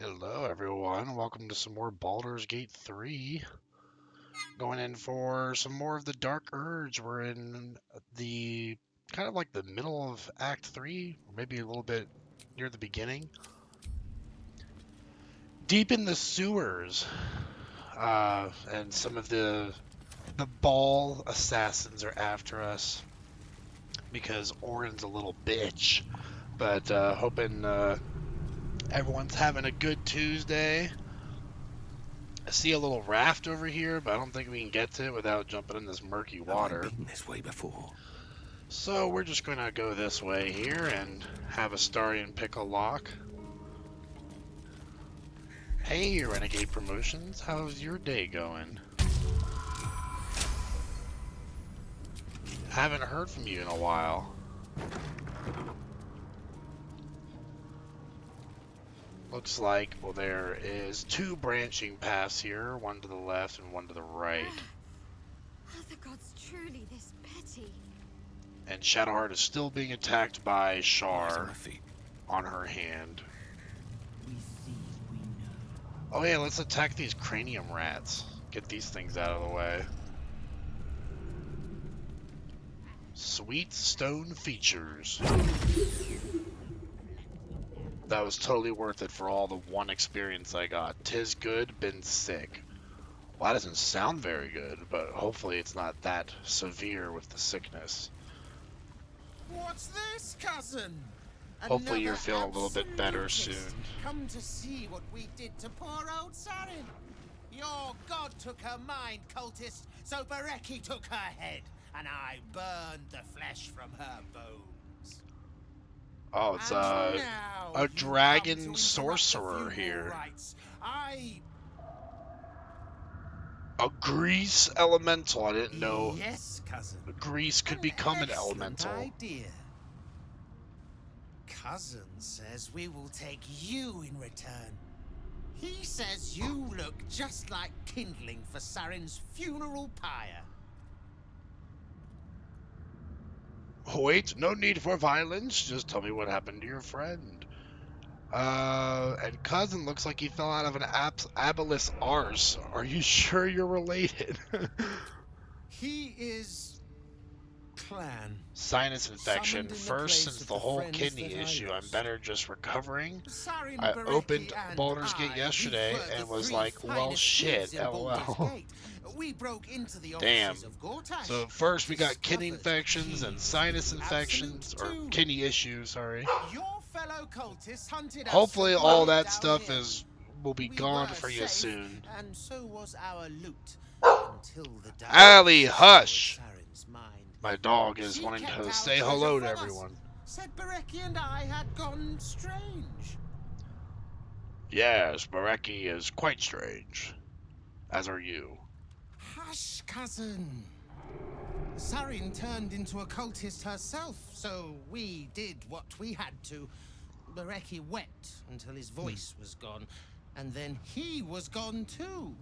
Hello, everyone. Welcome to some more Baldur's Gate 3. Going in for some more of the Dark Urge. We're in the kind of like the middle of Act 3, or maybe a little bit near the beginning. Deep in the sewers, and some of the Ball assassins are after us because Orin's a little bitch. But hoping everyone's having a good Tuesday. I see a little raft over here, but I don't think we can get to it without jumping in this murky water. I've been this way before. So we're just going to go this way here and have Astarion pick a lock. Hey, Renegade Promotions, how's your day going? Haven't heard from you in a while. Looks like, well, there is two branching paths here, one to the left and one to the right. Are the gods truly this petty? And Shadowheart is still being attacked by Shar on her hand. We see, we know. Oh yeah, let's attack these cranium rats. Get these things out of the way. Sweet stone features. That was totally worth it for all the one experience I got. 'Tis good, been sick. Well, that doesn't sound very good, but hopefully it's not that severe with the sickness. What's this, cousin? Hopefully you're Another feeling a little bit better absolutist. soon. Come to see what we did to poor old Sarin. Your god took her mind, cultist, so Bereki took her head, and I burned the flesh from her bones. Oh, it's And now a you dragon come to interrupt the sorcerer funeral here. rites. A grease elemental. I didn't know Yes, cousin. grease could become an Excellent elemental. idea. Cousin says we will take you in return. He says you look just like kindling for Sarin's funeral pyre. Wait, no need for violence. Just tell me what happened to your friend. And cousin looks like he fell out of an abyss arse. Are you sure you're related? He is clan. Sinus infection. Summoned in the First, place since of the the whole friends kidney that I issue, I'm lost. better just recovering. Sarin, I Bereki, opened and Baldur's Gate I, yesterday we were and the was three like, well, finest shit, thieves in Baldur's lol. Gate. We broke into the Damn. offices of Gortash. So first we got kidney discovered infections and keys sinus to the infections, or Absolute kidney issues, sorry. Your fellow cultists hunted us. Hopefully and all brought that down stuff here. will be We gone were for you safe, soon. and so was our loot. Until the dark Allie, hush! Sarin's mind. My dog is She wanting kept to our say treasure hello to from us. everyone. Said Bereki and I had gone strange. Yes, Bareki is quite strange. As are you. Hush, cousin. Sarin turned into a cultist herself, so we did what we had to. Bereki wept until his voice was gone, and then he was gone too.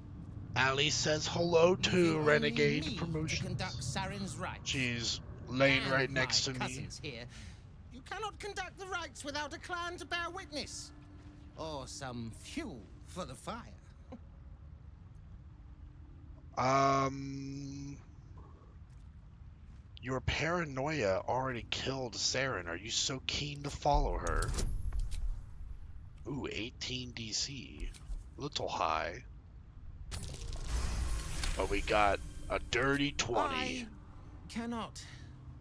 Allie says hello Leaving to only Renegade me to Promotions. conduct Sarin's rites. She's laying And right next my to me. cousins here. You cannot conduct the rites without a clan to bear witness, or some fuel for the fire. Your paranoia already killed Saren. Are you so keen to follow her? Ooh, 18 DC. Little high. But we got a dirty 20. I cannot.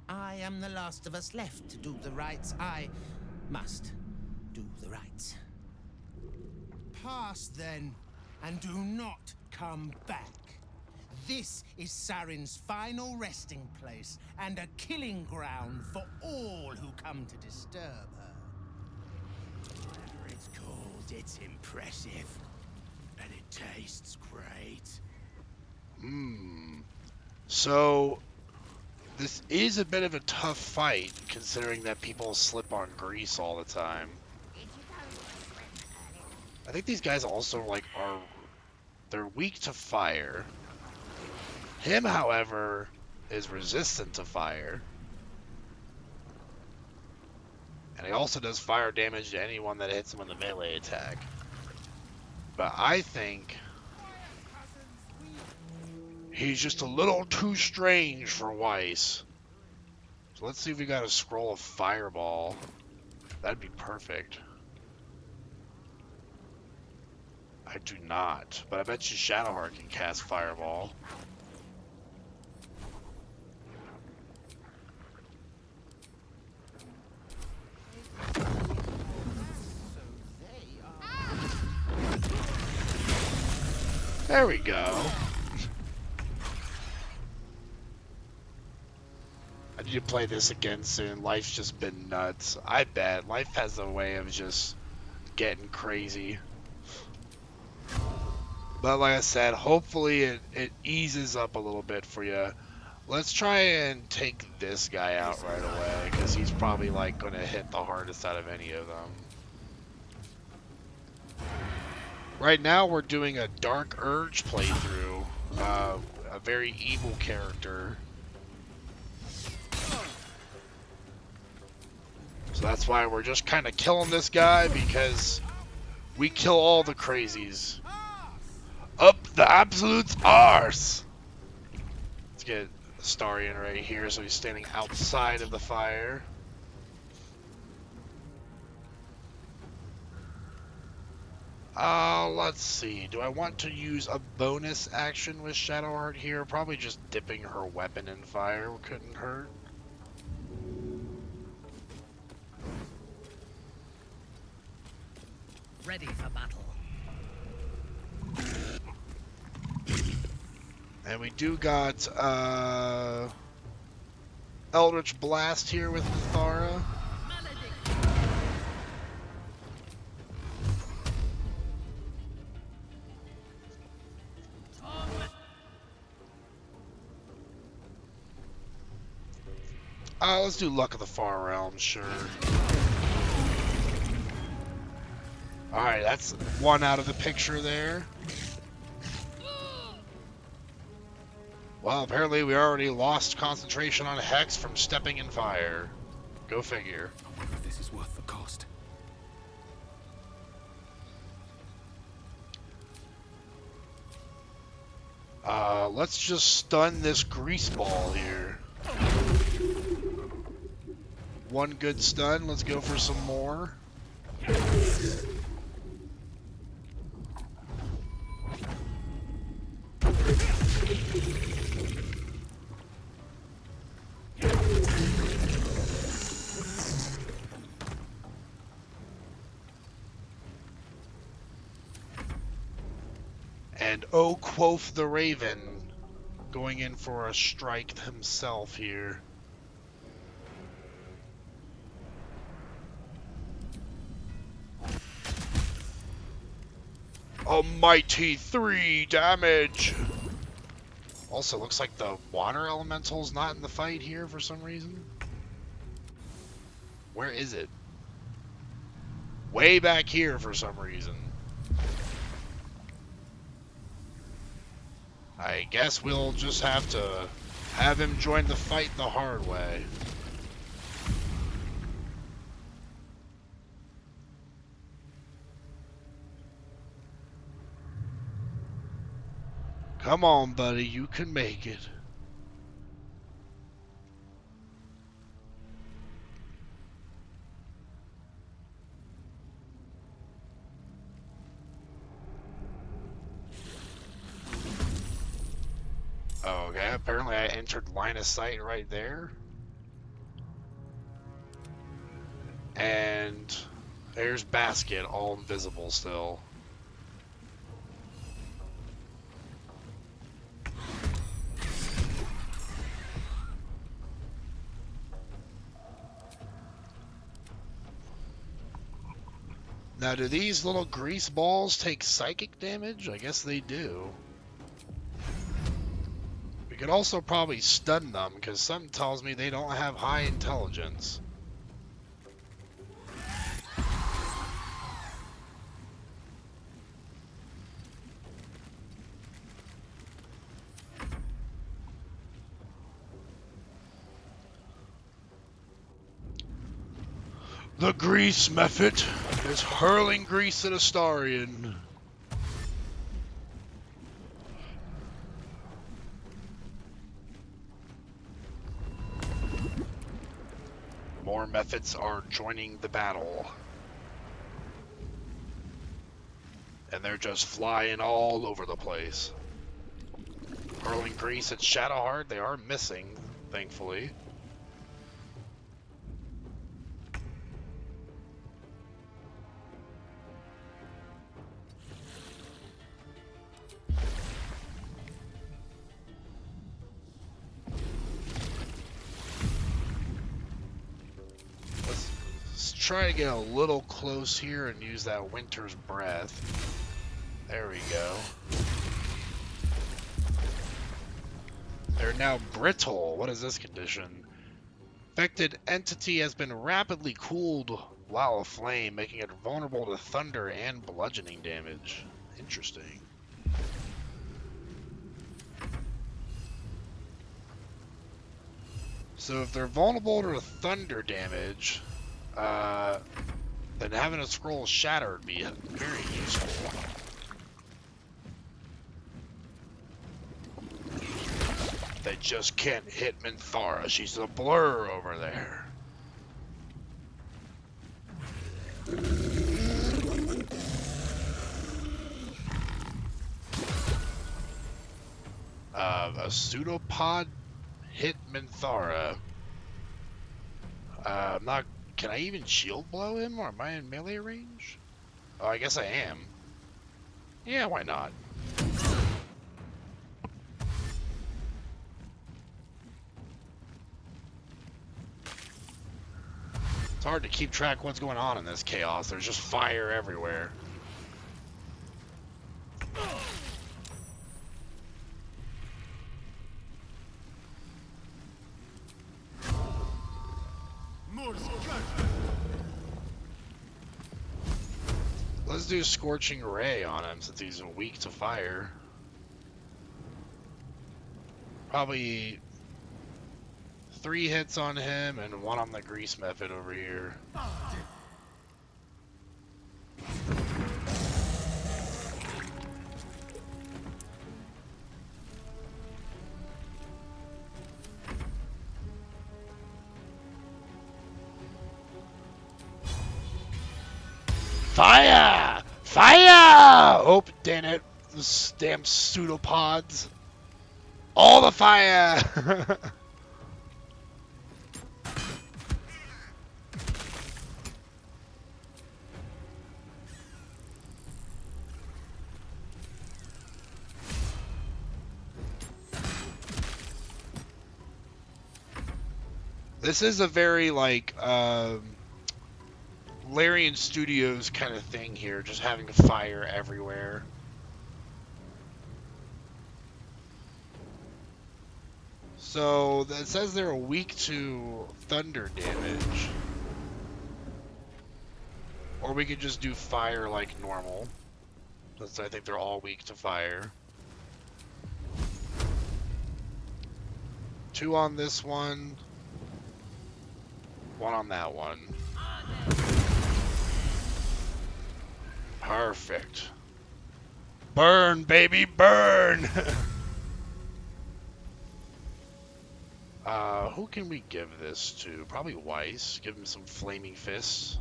I am the last of us left to do the rites. I must do the rites. Pass then, and do not come back. This is Sarin's final resting place and a killing ground for all who come to disturb her. Whatever it's called, it's impressive. And it tastes great. So, this is a bit of a tough fight, considering that people slip on grease all the time. I think these guys also, like, they're weak to fire. Him, however, is resistant to fire. And he also does fire damage to anyone that hits him with a melee attack. But I think he's just a little too strange for Weiss. So let's see if we got a scroll of Fireball. That'd be perfect. I do not, but I bet you Shadowheart can cast Fireball. There we go. I need to play this again soon. Life's just been nuts. I bet. Life has a way of just getting crazy. But like I said, hopefully it eases up a little bit for you. Let's try and take this guy out right away, because he's probably like going to hit the hardest out of any of them. Right now we're doing a Dark Urge playthrough. A very evil character. So that's why we're just kind of killing this guy, because we kill all the crazies. The absolute's ours! Let's get Astarion right here so he's standing outside of the fire. Let's see. Do I want to use a bonus action with Shadowheart here? Probably just dipping her weapon in fire couldn't hurt. Ready for battle. And we do got, Eldritch Blast here with Nathara. Let's do Luck of the Far Realm, sure. Alright, that's one out of the picture there. Well, apparently we already lost concentration on Hex from stepping in fire. Go figure. I wonder if this is worth the cost. Let's just stun this grease ball here. One good stun, let's go for some more. And oh, quoth the Raven, going in for a strike himself here. A mighty 3 damage! Also, looks like the water elemental's not in the fight here for some reason. Where is it? Way back here for some reason. I guess we'll just have to have him join the fight the hard way. Come on, buddy, you can make it. Okay, apparently I entered line of sight right there. And there's Basket, all invisible still. Now, do these little grease balls take psychic damage? I guess they do. We could also probably stun them, because something tells me they don't have high intelligence. The grease method is hurling grease at Astarion. More methods are joining the battle. And they're just flying all over the place. Hurling grease at Shadowheart, they are missing, thankfully. Try to get a little close here and use that Winter's Breath. There we go. They're now brittle. What is this condition? Affected entity has been rapidly cooled while aflame, making it vulnerable to thunder and bludgeoning damage. Interesting. So if they're vulnerable to thunder damage, then having a scroll shatter would be very useful. They just can't hit Minthara. She's a blur over there. A pseudopod hit Minthara. I'm not. Can I even shield blow him, or am I in melee range? Oh, I guess I am. Yeah, why not? It's hard to keep track of what's going on in this chaos. There's just fire everywhere. Let's do Scorching Ray on him since he's weak to fire. Probably 3 hits on him and 1 on the grease method over here. Fire! Fire! Oh, damn it. Those damn pseudopods. All the fire! This is a very, like, Larian Studios kind of thing here, just having fire everywhere. So, that says they're weak to thunder damage. Or we could just do fire like normal. Since I think they're all weak to fire. 2 on this one. 1 on that one. Perfect. Burn, baby, burn! Who can we give this to? Probably Weiss. Give him some flaming fists.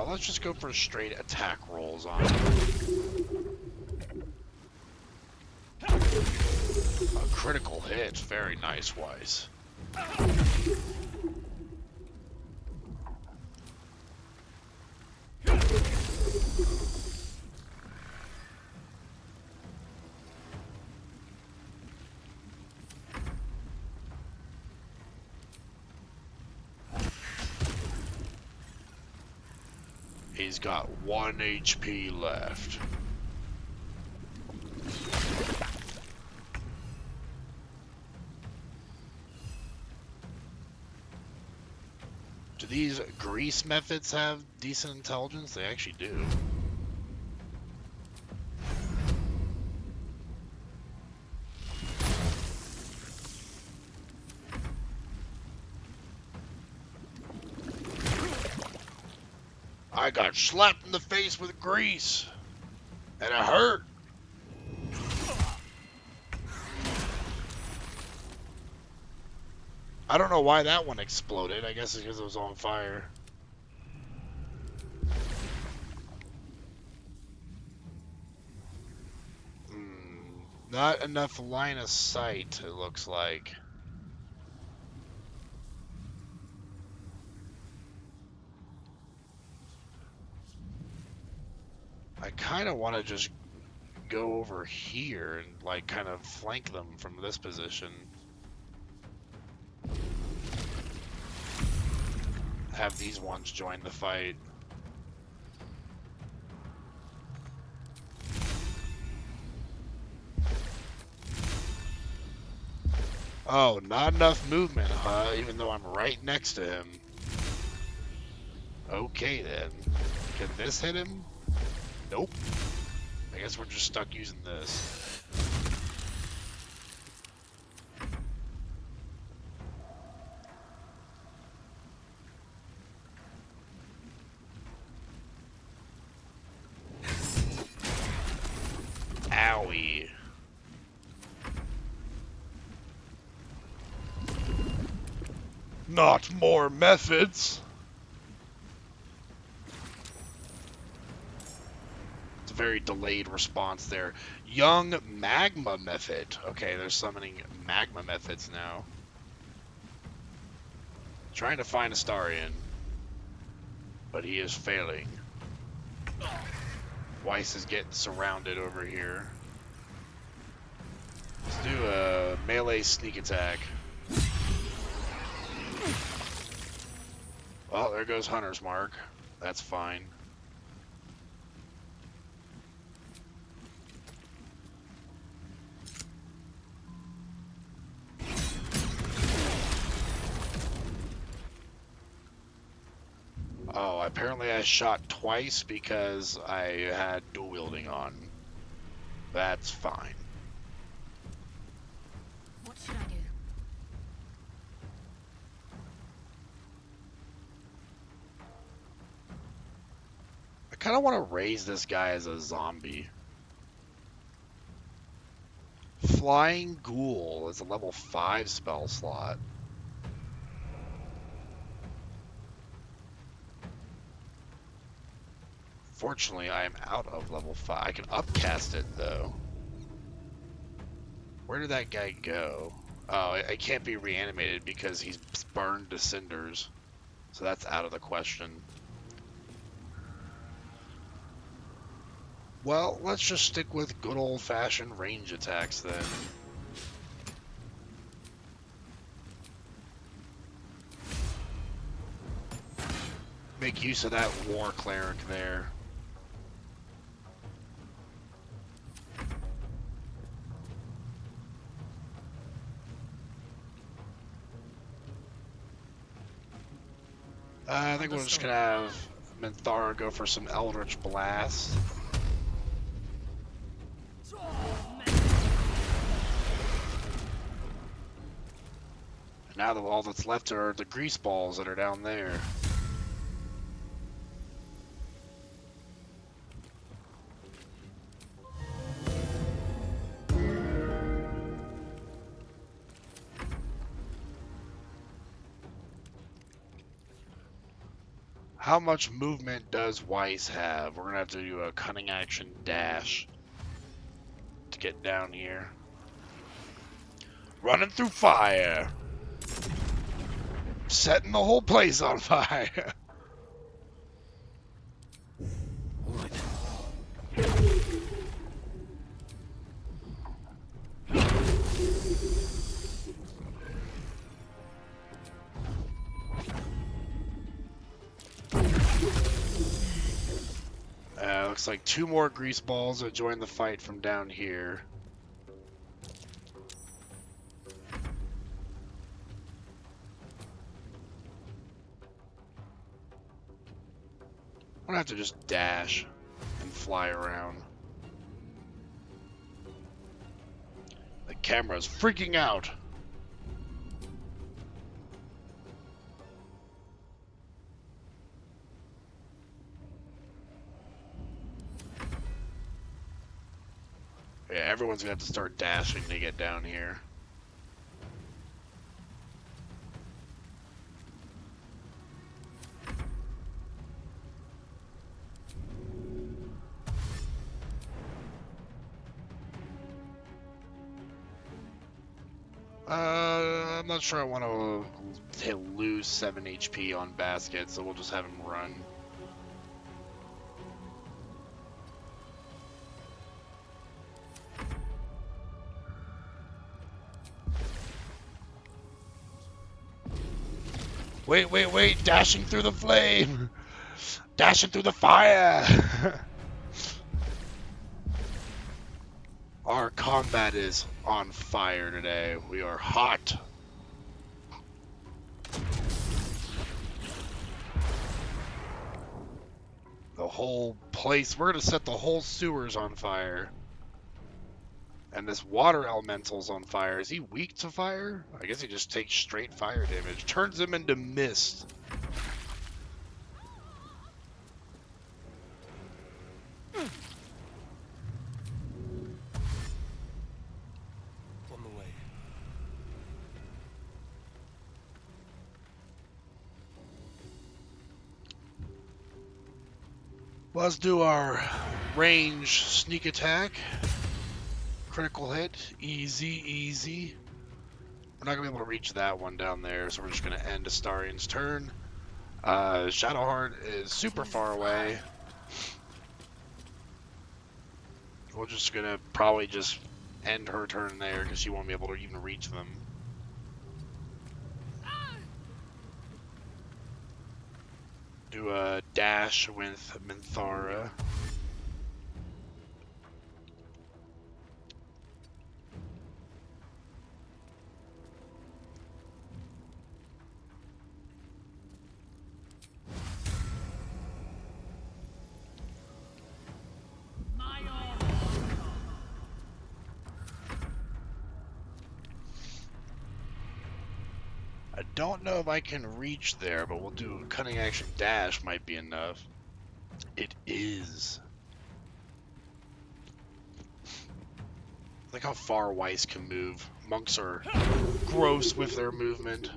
Let's just go for straight attack rolls on him. A critical hit. Very nice, Weiss. He's got 1 HP left. Do these grease methods have decent intelligence? They actually do. I got slapped in the face with grease, and it hurt. I don't know why that one exploded. I guess it's because it was on fire. Not enough line of sight, it looks like. I kind of want to just go over here and, like, kind of flank them from this position. Have these ones join the fight. Oh, not enough movement, huh? Even though I'm right next to him. Okay, then. Can this hit him? Nope. I guess we're just stuck using this. Wowie. Not more methods. It's a very delayed response there. Young magma method. Okay, they're summoning magma methods now. Trying to find Astarion, but he is failing. Weiss is getting surrounded over here. Let's do a melee sneak attack. Well, there goes Hunter's Mark. That's fine. Oh, apparently I shot twice because I had dual wielding on. That's fine. What should I do? I kind of want to raise this guy as a zombie. Flying Ghoul is a level 5 spell slot. Fortunately, I am out of level 5. I can upcast it, though. Where did that guy go? Oh, it can't be reanimated because he's burned to cinders. So that's out of the question. Well, let's just stick with good old-fashioned range attacks, then. Make use of that War Cleric there. I think we're just gonna have Minthara go for some Eldritch Blast. And now all that's left are the grease balls that are down there. How much movement does Weiss have? We're gonna have to do a cunning action dash to get down here. Running through fire. Setting the whole place on fire. All right. Looks like 2 more grease balls that join the fight from down here. I'm gonna have to just dash and fly around. The camera's freaking out. Yeah, everyone's gonna have to start dashing to get down here. I'm not sure I want to lose 7 HP on Basket, so we'll just have him run. Wait, dashing through the flame! Dashing through the fire! Our combat is on fire today. We are hot. The whole place, we're gonna set the whole sewers on fire. And this water elemental's on fire. Is he weak to fire? I guess he just takes straight fire damage. Turns him into mist. Let's do our range sneak attack. Critical hit. Easy, easy. We're not going to be able to reach that one down there, so we're just going to end Astarion's turn. Shadowheart is super far away. We're just going to probably just end her turn there because she won't be able to even reach them. Do a dash with Minthara. I don't know if I can reach there, but we'll do a cunning action dash might be enough. It is. Like how far Weiss can move. Monks are gross with their movement.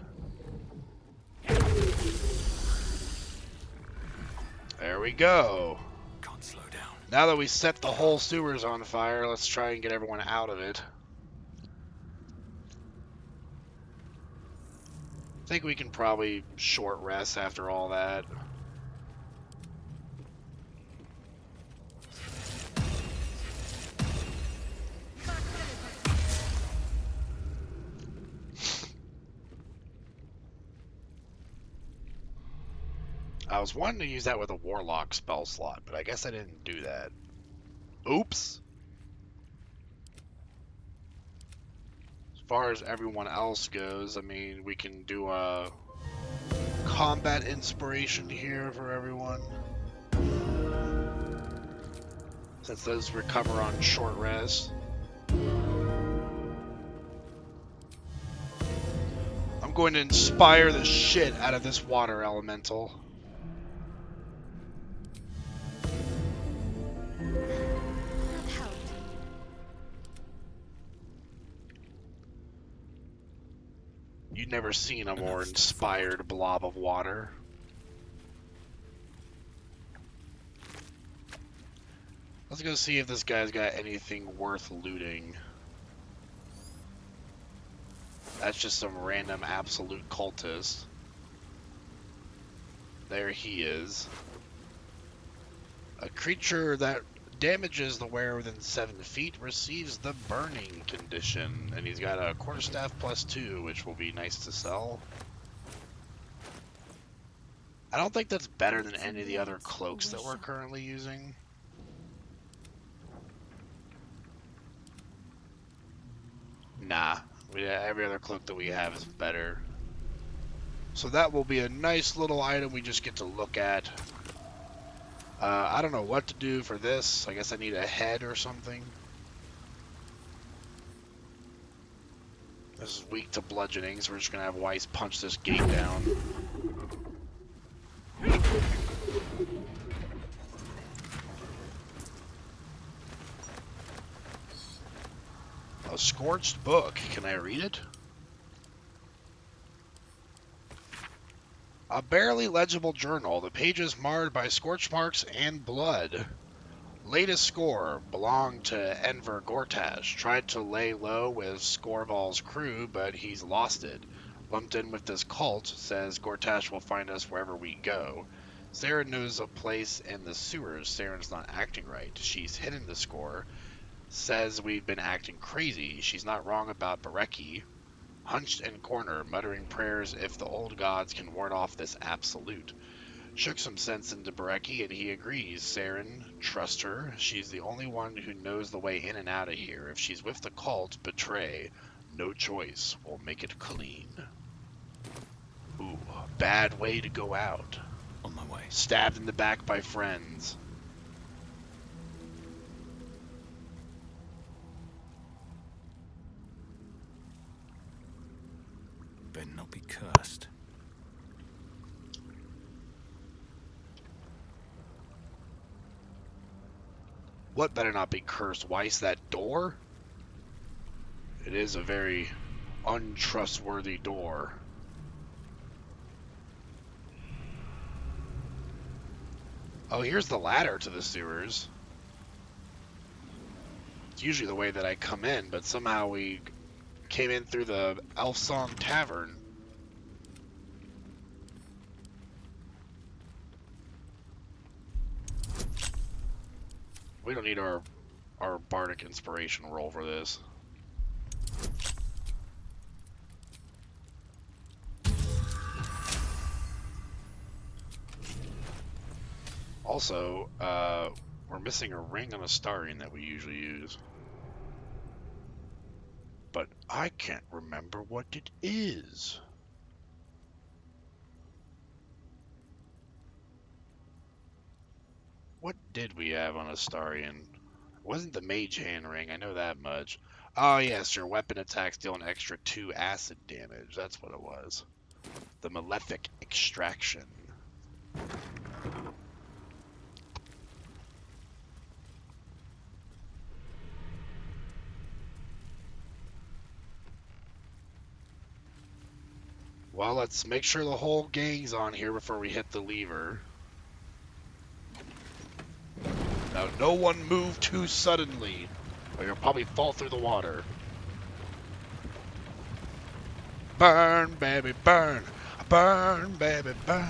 There we go. Can't slow down. Now that we set the whole sewers on fire, let's try and get everyone out of it. I think we can probably short rest after all that. I was wanting to use that with a Warlock spell slot, but I guess I didn't do that. Oops! As far as everyone else goes, I mean, we can do a combat inspiration here for everyone. Since those recover on short rest. I'm going to inspire the shit out of this water elemental. That helped. You've never seen a more inspired blob of water. Let's go see if this guy's got anything worth looting. That's just some random absolute cultist. There he is. A creature that damages the wearer within 7 feet receives the burning condition. And he's got a quarterstaff +2, which will be nice to sell. I don't think that's better than any of the other cloaks that we're currently using. Nah, every other cloak that we have is better. So that will be a nice little item we just get to look at. I don't know what to do for this. I guess I need a head or something. This is weak to bludgeoning, so we're just going to have Weiss punch this gate down. A scorched book. Can I read it? A barely legible journal. The pages marred by scorch marks and blood. Latest score belonged to Enver Gortash. Tried to lay low with Scorval's crew, but he's lost it. Lumped in with this cult, says Gortash will find us wherever we go. Saren knows a place in the sewers. Saren's not acting right. She's hidden the score. Says we've been acting crazy. She's not wrong about Bereki. Hunched in corner, muttering prayers if the old gods can ward off this absolute. Shook some sense into Bereki, and he agrees. Saren, trust her. She's the only one who knows the way in and out of here. If she's with the cult, betray. No choice. We'll make it clean. Ooh, bad way to go out. On my way. Stabbed in the back by friends. Better not be cursed. What better not be cursed? Weiss, that door? It is a very untrustworthy door. Oh, here's the ladder to the sewers. It's usually the way that I come in, but somehow we came in through the Elf Song Tavern. We don't need our bardic inspiration roll for this. Also, we're missing a ring on a Starian that we usually use. But I can't remember what it is. What did we have on a Starian? It wasn't the Mage Hand ring, I know that much. Oh yes, your weapon attacks deal an extra 2 acid damage. That's what it was. The Malefic Extraction. Well, let's make sure the whole gang's on here before we hit the lever. Now, no one move too suddenly, or you'll probably fall through the water. Burn, baby, burn. Burn, baby, burn.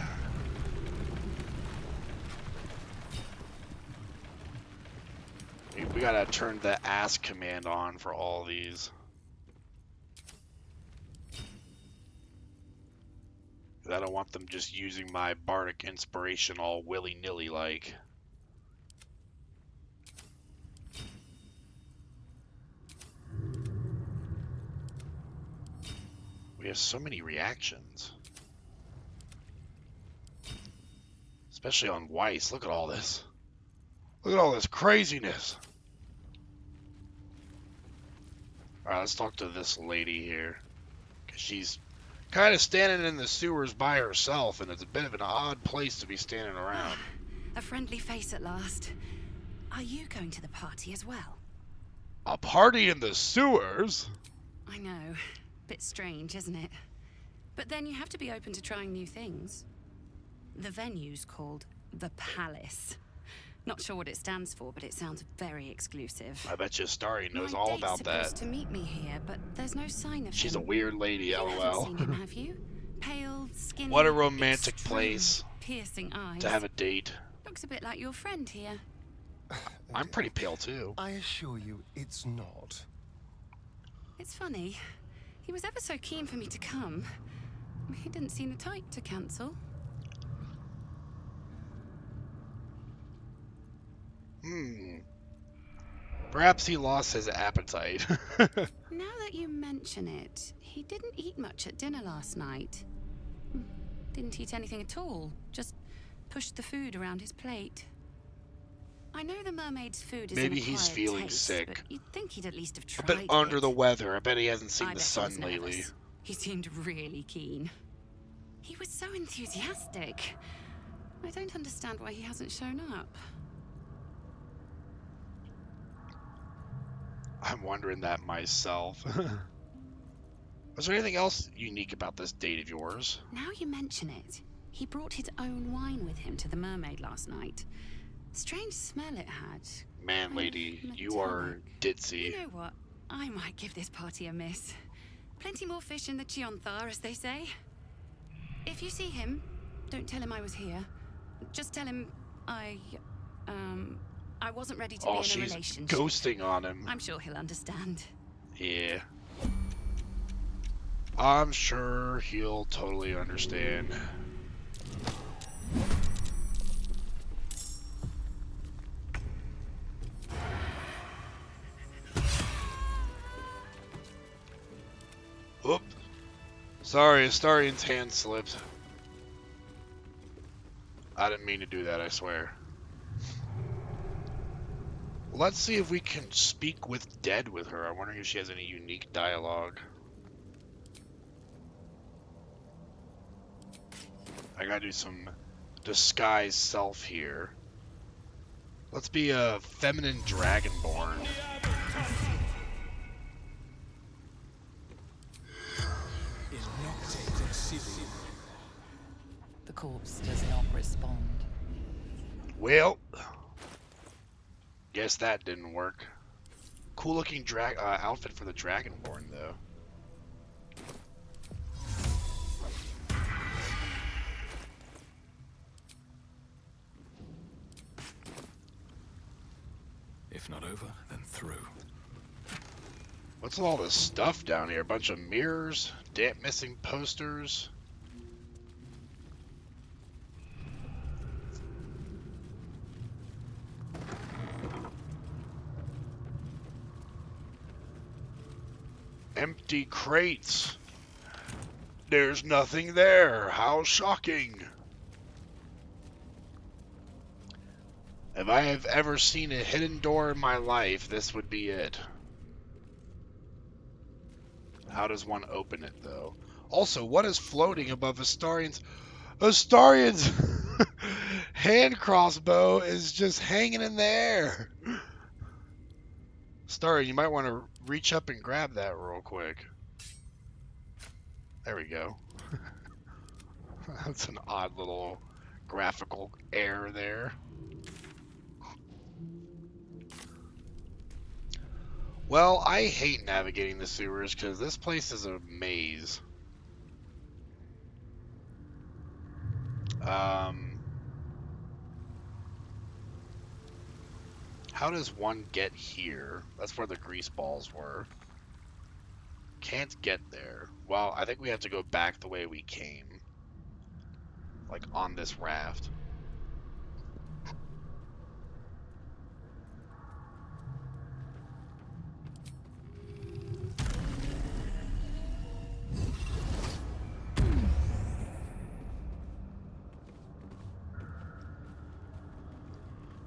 We gotta turn the ask command on for all these. I don't want them just using my bardic inspiration all willy-nilly like. We have so many reactions. Especially on Weiss. Look at all this. Look at all this craziness. Alright, let's talk to this lady here. 'Cause she's kind of standing in the sewers by herself, and it's a bit of an odd place to be standing around. A friendly face at last. Are you going to the party as well? A party in the sewers? I know. Bit strange, isn't it? But then you have to be open to trying new things. The venue's called The Palace. Not sure what it stands for, but it sounds very exclusive. I bet you Starry knows My all date's about supposed that. to meet me here, but there's no sign of She's a him. weird lady, You haven't lol. seen him, have you? Pale, skinny, What a romantic extreme, place piercing eyes. to have a date. Looks a bit like your friend here. I'm pretty pale too. I assure you, it's not. It's funny. He was ever so keen for me to come. He didn't seem the type to cancel. Perhaps he lost his appetite. Now that you mention it, he didn't eat much at dinner last night. Didn't eat anything at all, just pushed the food around his plate. I know the mermaid's food is Maybe an he's acquired feeling taste, sick. but you'd think he'd at least have A tried bit under it. the weather. I bet he hasn't seen I the bet he sun was lately. nervous. He seemed really keen. He was so enthusiastic. I don't understand why he hasn't shown up. I'm wondering that myself. Was there anything else unique about this date of yours? Now you mention it, he brought his own wine with him to the mermaid last night. Strange smell it had. Man, lady, you are ditzy. You know what? I might give this party a miss. Plenty more fish in the Chionthar, as they say. If you see him, don't tell him I was here. Just tell him I wasn't ready to be in a she's relationship. ghosting on him. I'm sure he'll understand. Yeah. I'm sure he'll totally understand. Oop. Sorry, Astarian's hand slipped. I didn't mean to do that, I swear. Let's see if we can speak with Dead with her. I'm wondering if she has any unique dialogue. I gotta do some disguise self here. Let's be a feminine dragonborn. The corpse does not respond. Well, guess that didn't work. Cool looking outfit for the Dragonborn, though. If not over, then through. What's all this stuff down here? A bunch of mirrors, damp missing posters. Empty crates. There's nothing there. How shocking. If I have ever seen a hidden door in my life, this would be it. How does one open it, though? Also, what is floating above Astarian's... Astarian's hand crossbow is just hanging in the air. Astarian, you might want to reach up and grab that real quick. There we go. That's an odd little graphical error there. Well, I hate navigating the sewers because this place is a maze. How does one get here? That's where the grease balls were. Can't get there. Well, I think we have to go back the way we came. Like on this raft.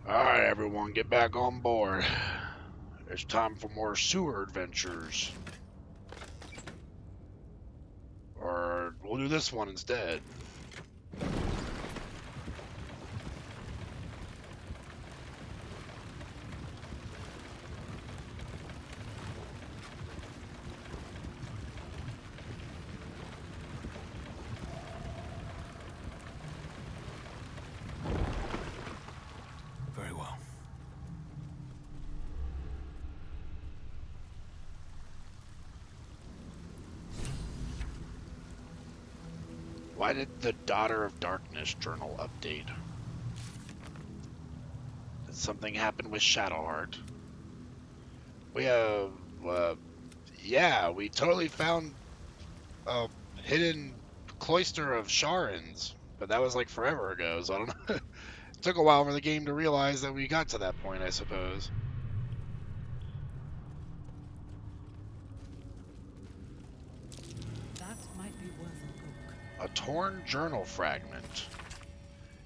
Alright, everyone, get back on board. It's time for more sewer adventures. Or we'll do this one instead. Very well. Why did the Daughter of Darkness journal update? Did something happen with Shadowheart? We yeah, we totally found a hidden cloister of Sharans, but that was like forever ago, so I don't know. It took a while for the game to realize that we got to that point, I suppose. That might be worth a look. A torn journal fragment.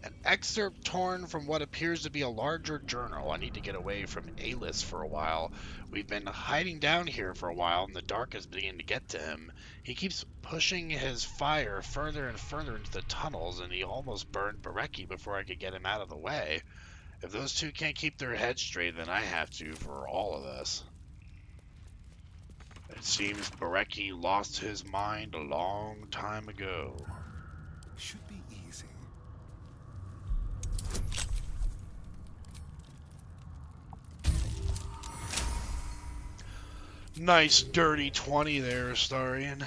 An excerpt torn from what appears to be a larger journal. I need to get away from Alis for a while. We've been hiding down here for a while, and the dark is beginning to get to him. He keeps pushing his fire further and further into the tunnels, and he almost burned Bereki before I could get him out of the way. If those two can't keep their heads straight, then I have to for all of us. It seems Bereki lost his mind a long time ago. Should be easy. Nice dirty 20 there, Astarian.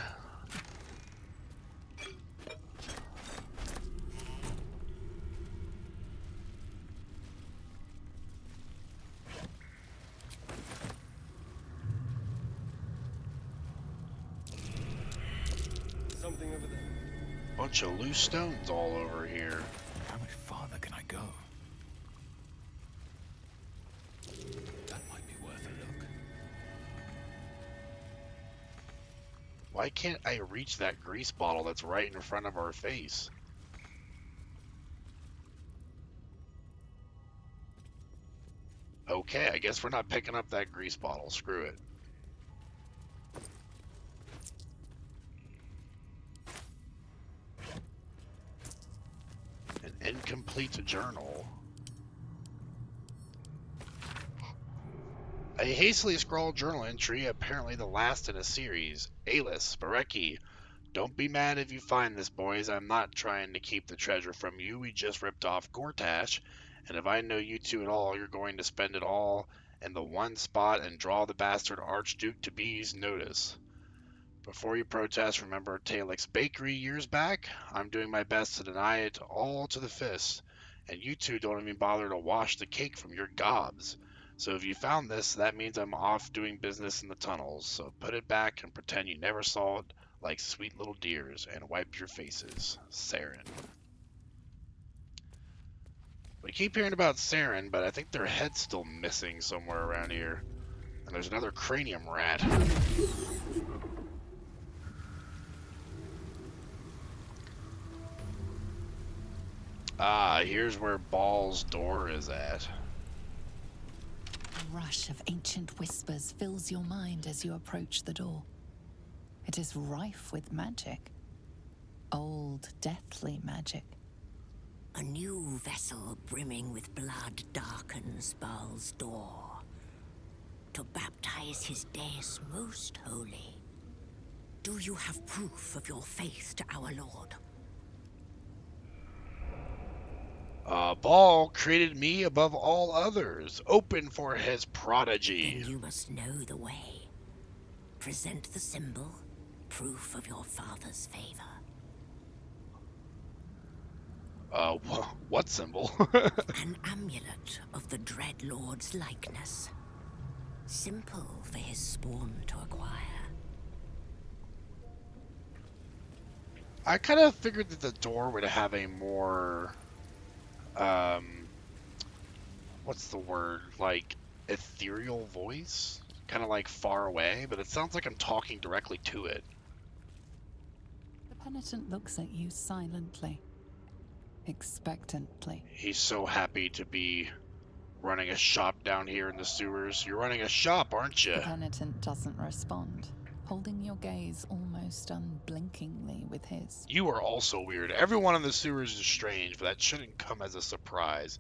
Something over there. Bunch of loose stones all over here. How much farther can I go? That might be worth a look. Why can't I reach that grease bottle that's right in front of our face? Okay, I guess we're not picking up that grease bottle. Screw it. An incomplete journal. A hastily scrawled journal entry, apparently the last in a series. Alis, Bereki, don't be mad if you find this, boys. I'm not trying to keep the treasure from you. We just ripped off Gortash, And if I know you two at all, you're going to spend it all in the one spot and draw the bastard Archduke-to-be's notice. Before you protest, remember Talik's Bakery years back? I'm doing my best to deny it all to the fist, and you two don't even bother to wash the cake from your gobs. So if you found this, that means I'm off doing business in the tunnels, so put it back and pretend you never saw it like sweet little dears, and wipe your faces. Saren. We keep hearing about Saren, but I think their head's still missing somewhere around here. And there's another cranium rat. Ah, here's where Ball's door is at. A rush of ancient whispers fills your mind as you approach the door. It is rife with magic. Old, deathly magic. A new vessel brimming with blood darkens Baal's door to baptize his deus most holy. Do you have proof of your faith to our Lord? Ball created me above all others, open for his prodigy. Then you must know the way. Present the symbol, proof of your father's favor. What symbol? An amulet of the Dread Lord's likeness. Simple for his spawn to acquire. I kind of figured that the door would have a more, what's the word? Like, ethereal voice? Kind of like far away, but it sounds like I'm talking directly to it. The penitent looks at you silently, expectantly. He's so happy to be running a shop down here in the sewers. You're running a shop, aren't you? The penitent doesn't respond, holding your gaze almost unblinkingly with his. You are also weird. Everyone in the sewers is strange, but that shouldn't come as a surprise.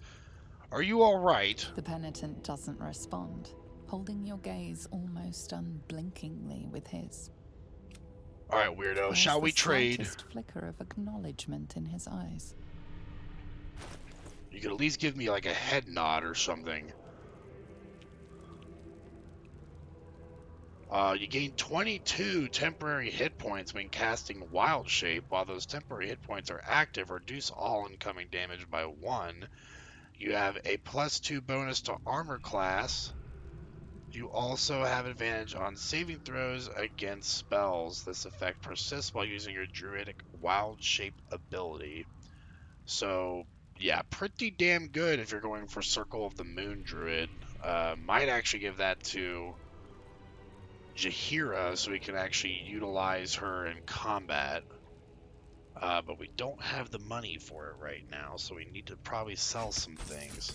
Are you all right? The penitent doesn't respond, holding your gaze almost unblinkingly with his. All right, weirdo. There's Shall the we trade? slightest flicker of acknowledgement in his eyes. You could at least give me like a head nod or something. You gain 22 temporary hit points when casting Wild Shape. While those temporary hit points are active, reduce all incoming damage by 1. You have a +2 bonus to armor class. You also have advantage on saving throws against spells. This effect persists while using your Druidic Wild Shape ability. So, yeah, pretty damn good if you're going for Circle of the Moon Druid. Might actually give that to Jaheira so we can actually utilize her in combat. But we don't have the money for it right now, so we need to probably sell some things.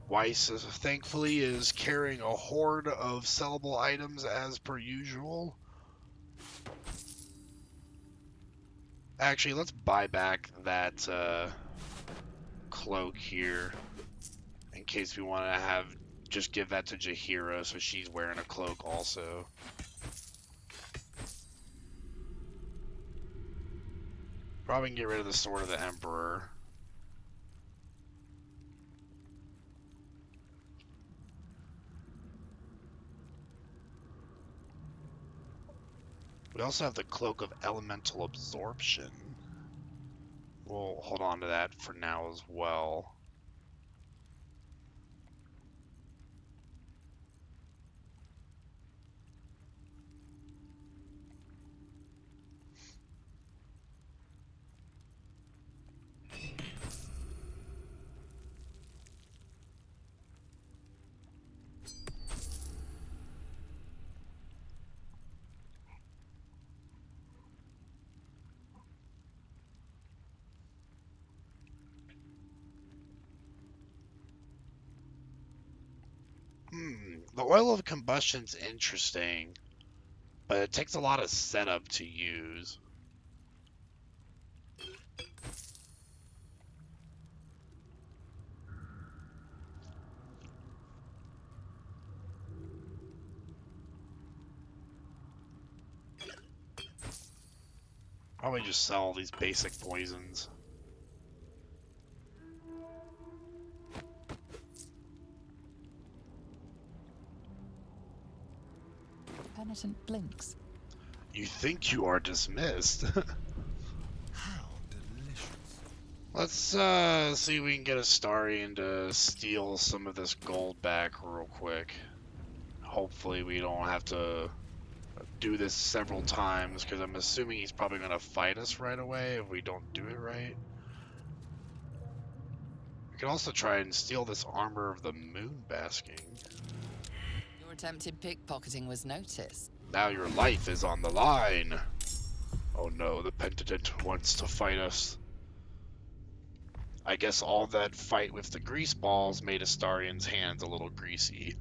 Weiss, thankfully, is carrying a horde of sellable items as per usual. Actually, let's buy back that cloak here in case we want to have just give that to Jaheira so she's wearing a cloak also. Probably can get rid of the Sword of the Emperor. We also have the Cloak of Elemental Absorption. We'll hold on to that for now as well. The Oil of Combustion's interesting, but it takes a lot of setup to use. Probably just sell all these basic poisons. Penitent blinks. You think you are dismissed. How delicious. Let's see if we can get Astarion to steal some of this gold back real quick. Hopefully we don't have to do this several times, because I'm assuming he's probably going to fight us right away if we don't do it right. We can also try and steal this armor of the moon basking. Your attempted pickpocketing was noticed. Now your life is on the line. Oh no, the Penitent wants to fight us. I guess all that fight with the grease balls made Astarion's hands a little greasy.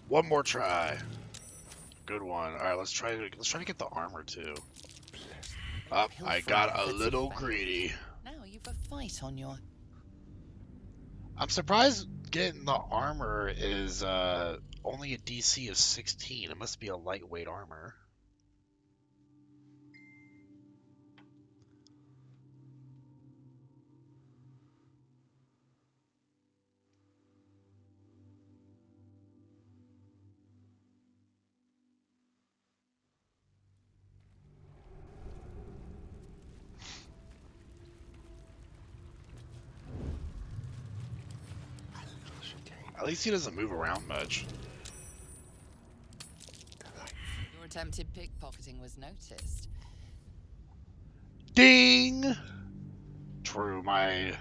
One more try. Good one. All right, let's try to get the armor too. Up, I got a little greedy. Now you've a fight on your... I'm surprised getting the armor is only a DC of 16. It must be a lightweight armor. At least he doesn't move around much. Your attempted pickpocketing was noticed. Ding! True, my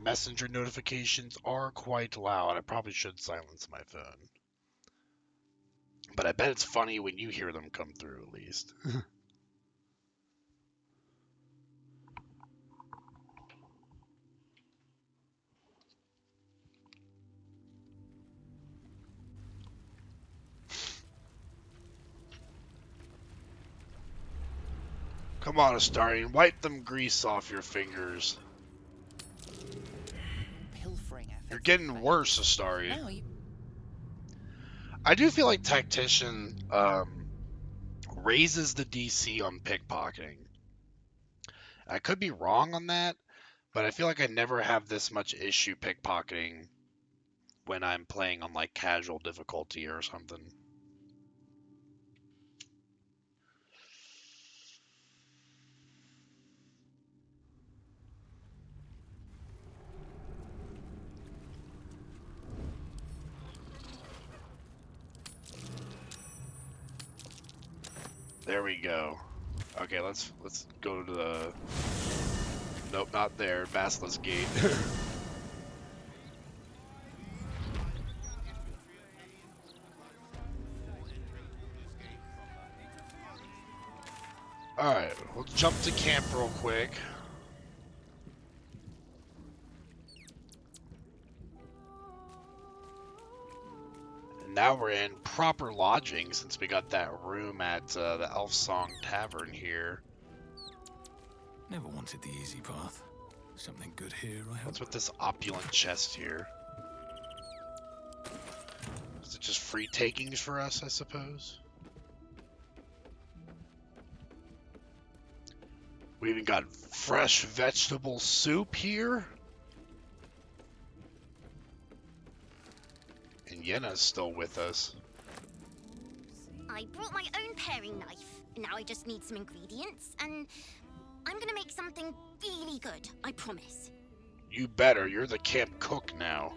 messenger notifications are quite loud. I probably should silence my phone. But I bet it's funny when you hear them come through, at least. Come on, Astarion, wipe them grease off your fingers. Pilfering efforts. You're getting worse, Astarion. Now you... I do feel like Tactician raises the DC on pickpocketing. I could be wrong on that, but I feel like I never have this much issue pickpocketing when I'm playing on like casual difficulty or something. There we go. Okay, let's go to the... Nope, not there. Basilisk Gate. Alright, we'll jump to camp real quick. And now we're in proper lodging since we got that room at the Elf Song Tavern here. Never wanted the easy path. Something good here, I hope. What's with this opulent chest here? Is it just free takings for us, I suppose? We even got fresh vegetable soup here. And Yenna's still with us. I brought my own paring knife. Now I just need some ingredients, and I'm gonna make something really good, I promise. You better, you're the camp cook now.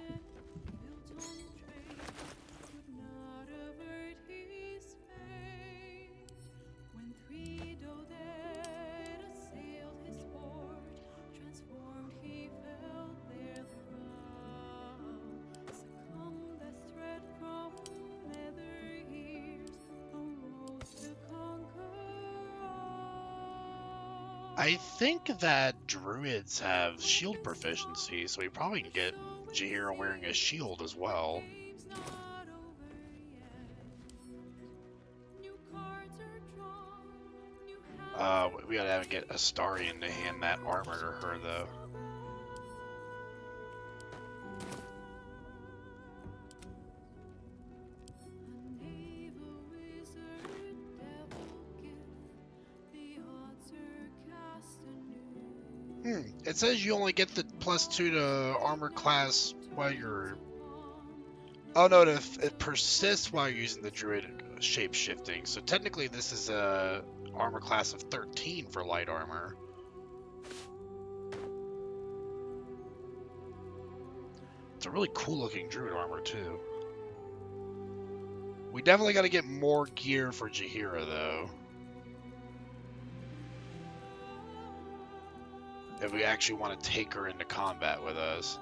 I think that druids have shield proficiency, so we probably can get Jaheira wearing a shield as well. We gotta get Astarion to hand that armor to her, though. It says you only get the +2 to armor class while you're... Oh no, it persists while you're using the druid shape-shifting. So technically this is a armor class of 13 for light armor. It's a really cool looking druid armor too. We definitely got to get more gear for Jaheira though. If we actually want to take her into combat with us.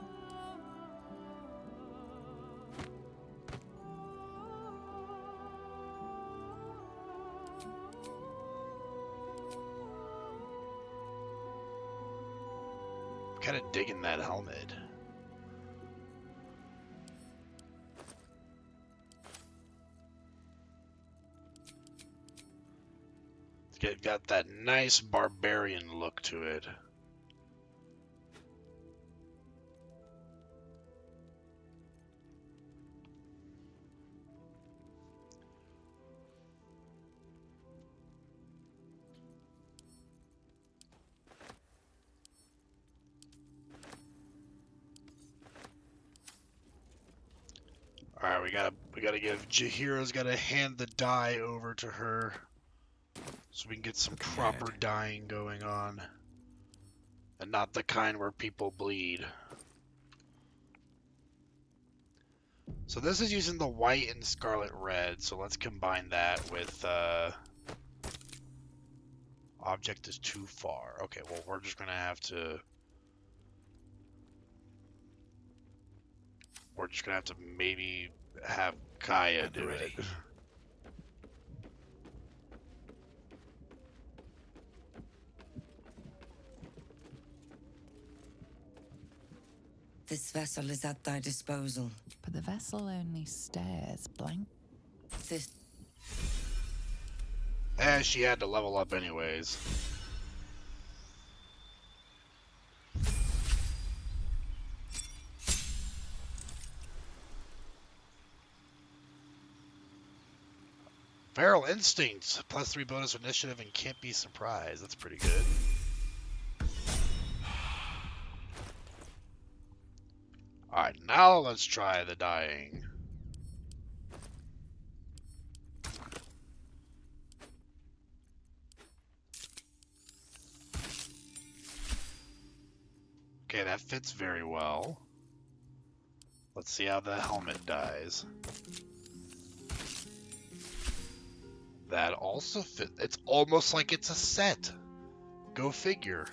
I'm kind of digging that helmet. It's got that nice barbarian look to it. Alright, we gotta give Jaheira's gotta hand the dye over to her so we can get some proper dyeing going on. And not the kind where people bleed. So this is using the white and scarlet red, so let's combine that with object is too far. Okay, well we're just gonna have to maybe have Kaya do it. This vessel is at thy disposal. But the vessel only stares blank. This... She had to level up anyways. Feral Instincts, +3 bonus initiative and can't be surprised. That's pretty good. Alright, now let's try the dyeing. Okay, that fits very well. Let's see how the helmet dyes. That also fit. It's almost like it's a set. Go figure.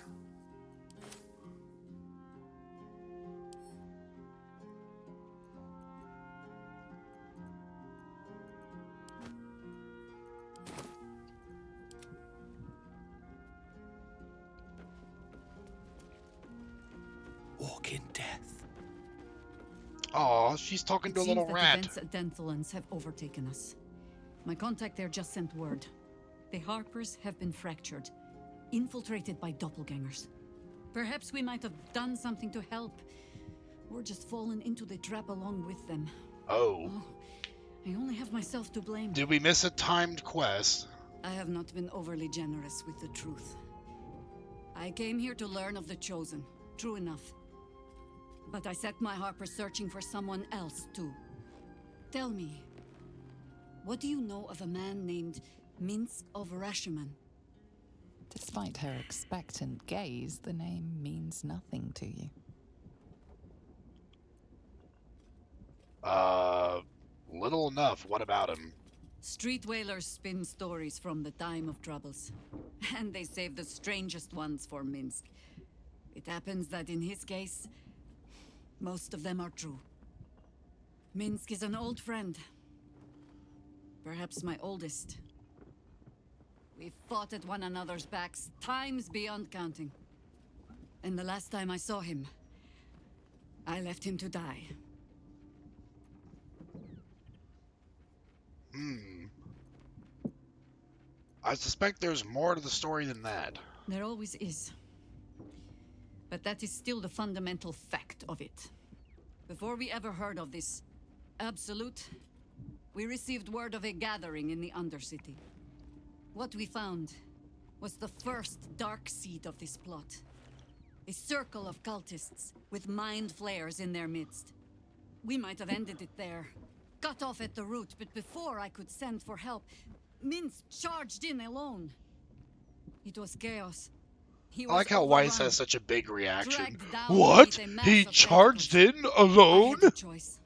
Walk in death. Aw, she's talking to a little rat. It seems that events at Denthalans have overtaken us. My contact there just sent word. The Harpers have been fractured, infiltrated by doppelgangers. Perhaps we might have done something to help, or just fallen into the trap along with them. Oh. I only have myself to blame. Did we miss a timed quest? I have not been overly generous with the truth. I came here to learn of the Chosen, true enough. But I set my Harpers searching for someone else, too. Tell me, what do you know of a man named Minsk of Rashiman? Despite her expectant gaze, the name means nothing to you. Little enough. What about him? Street whalers spin stories from the time of troubles. And they save the strangest ones for Minsk. It happens that in his case, most of them are true. Minsk is an old friend. Perhaps my oldest. We fought at one another's backs, times beyond counting. And the last time I saw him, I left him to die. I suspect there's more to the story than that. There always is. But that is still the fundamental fact of it. Before we ever heard of this Absolute, we received word of a gathering in the Undercity. What we found was the first dark seed of this plot. A circle of cultists with mind flayers in their midst. We might have ended it there, cut off at the root, but before I could send for help, Mince charged in alone. It was chaos. I like how Weiss has such a big reaction. dragged down What? beneath a mass He of charged in I alone? had a choice.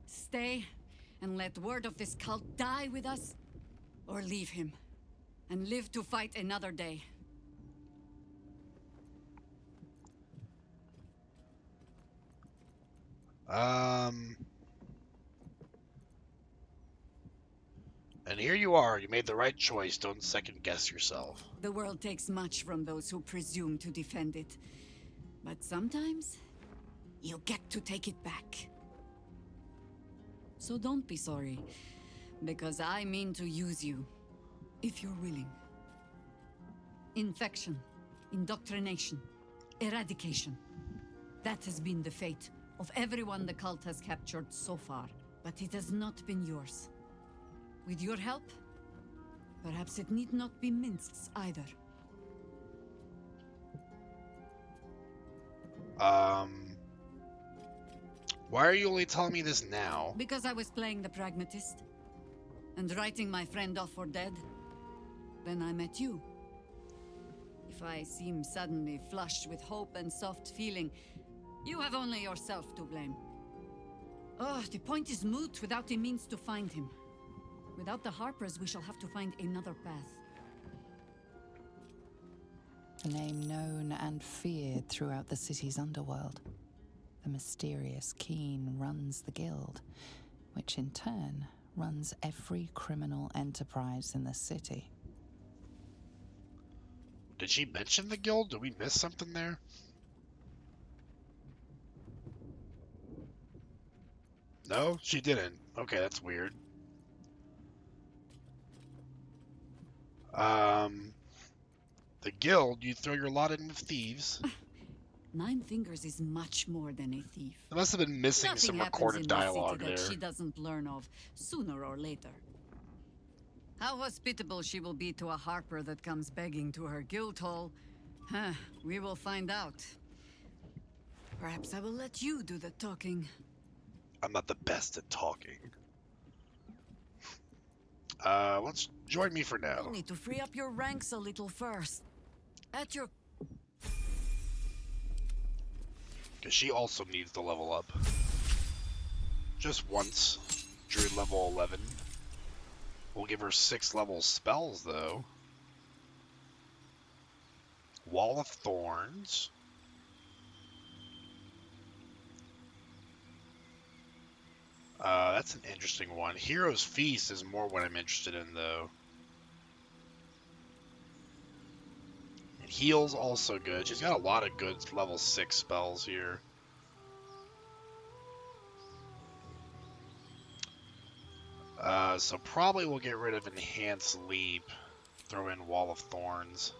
Stay and let word of this cult die with us, or leave him and live to fight another day. And here you are. You made the right choice. Don't second guess yourself. The world takes much from those who presume to defend it. But sometimes, you get to take it back. So don't be sorry, because I mean to use you, if you're willing. Infection, indoctrination, eradication. That has been the fate of everyone the cult has captured so far, but it has not been yours. With your help, perhaps it need not be Minsk's either. Why are you only telling me this now? Because I was playing the pragmatist and writing my friend off for dead. Then I met you. If I seem suddenly flushed with hope and soft feeling, you have only yourself to blame. Oh, the point is moot without a means to find him. Without the Harpers, we shall have to find another path. A name known and feared throughout the city's underworld. The mysterious Keen runs the guild, which in turn runs every criminal enterprise in the city. Did she mention the guild? Did we miss something there? No, she didn't. Okay, that's weird. The guild, you throw your lot in with thieves. Nine Fingers is much more than a thief. They must have been missing Nothing some happens recorded in this dialogue city there. that she doesn't learn of sooner or later. How hospitable she will be to a Harper that comes begging to her guild hall, we will find out. Perhaps I will let you do the talking. I'm not the best at talking. Let's join me for now. You'll need to free up your ranks a little first. At your... Because she also needs to level up. Just once. Druid level 11. We'll give her 6 level spells, though. Wall of Thorns. That's an interesting one. Hero's Feast is more what I'm interested in, though. And Heal's also good. She's got a lot of good level 6 spells here. So probably we'll get rid of Enhanced Leap. Throw in Wall of Thorns.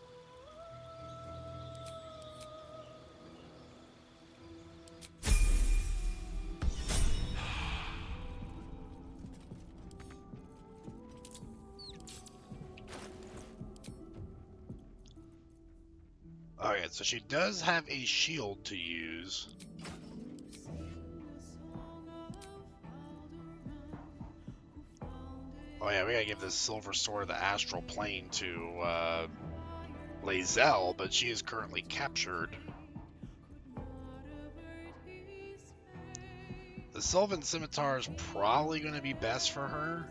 Alright, so she does have a shield to use. Oh yeah, we gotta give this Silver Sword of the Astral Plane to Lae'zel, but she is currently captured. The Sylvan Scimitar is probably going to be best for her,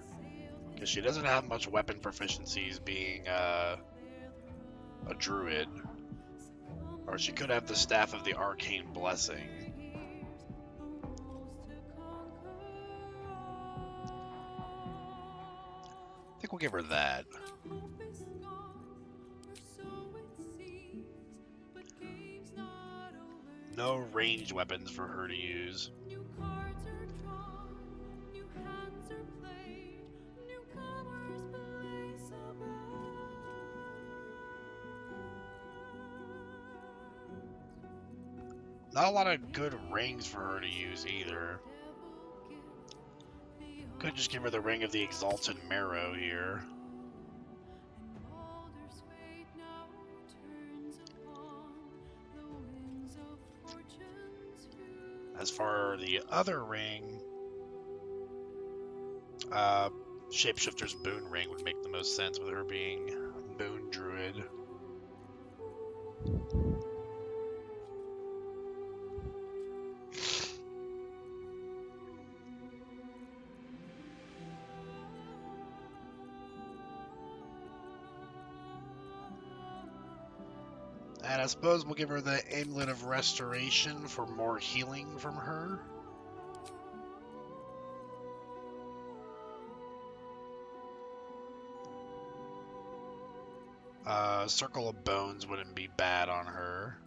because she doesn't have much weapon proficiencies being a druid. Or she could have the Staff of the Arcane Blessing. I think we'll give her that. No ranged weapons for her to use. New cards are drawn, new hands are played, newcomers place about. Not a lot of good rings for her to use either. Could just give her the Ring of the Exalted Marrow here. And Baldur's fate now turns upon the winds of fortune's fury. As for the other ring, Shapeshifter's Boon Ring would make the most sense with her being a Boon Druid. And I suppose we'll give her the Amulet of Restoration for more healing from her. Circle of Bones wouldn't be bad on her.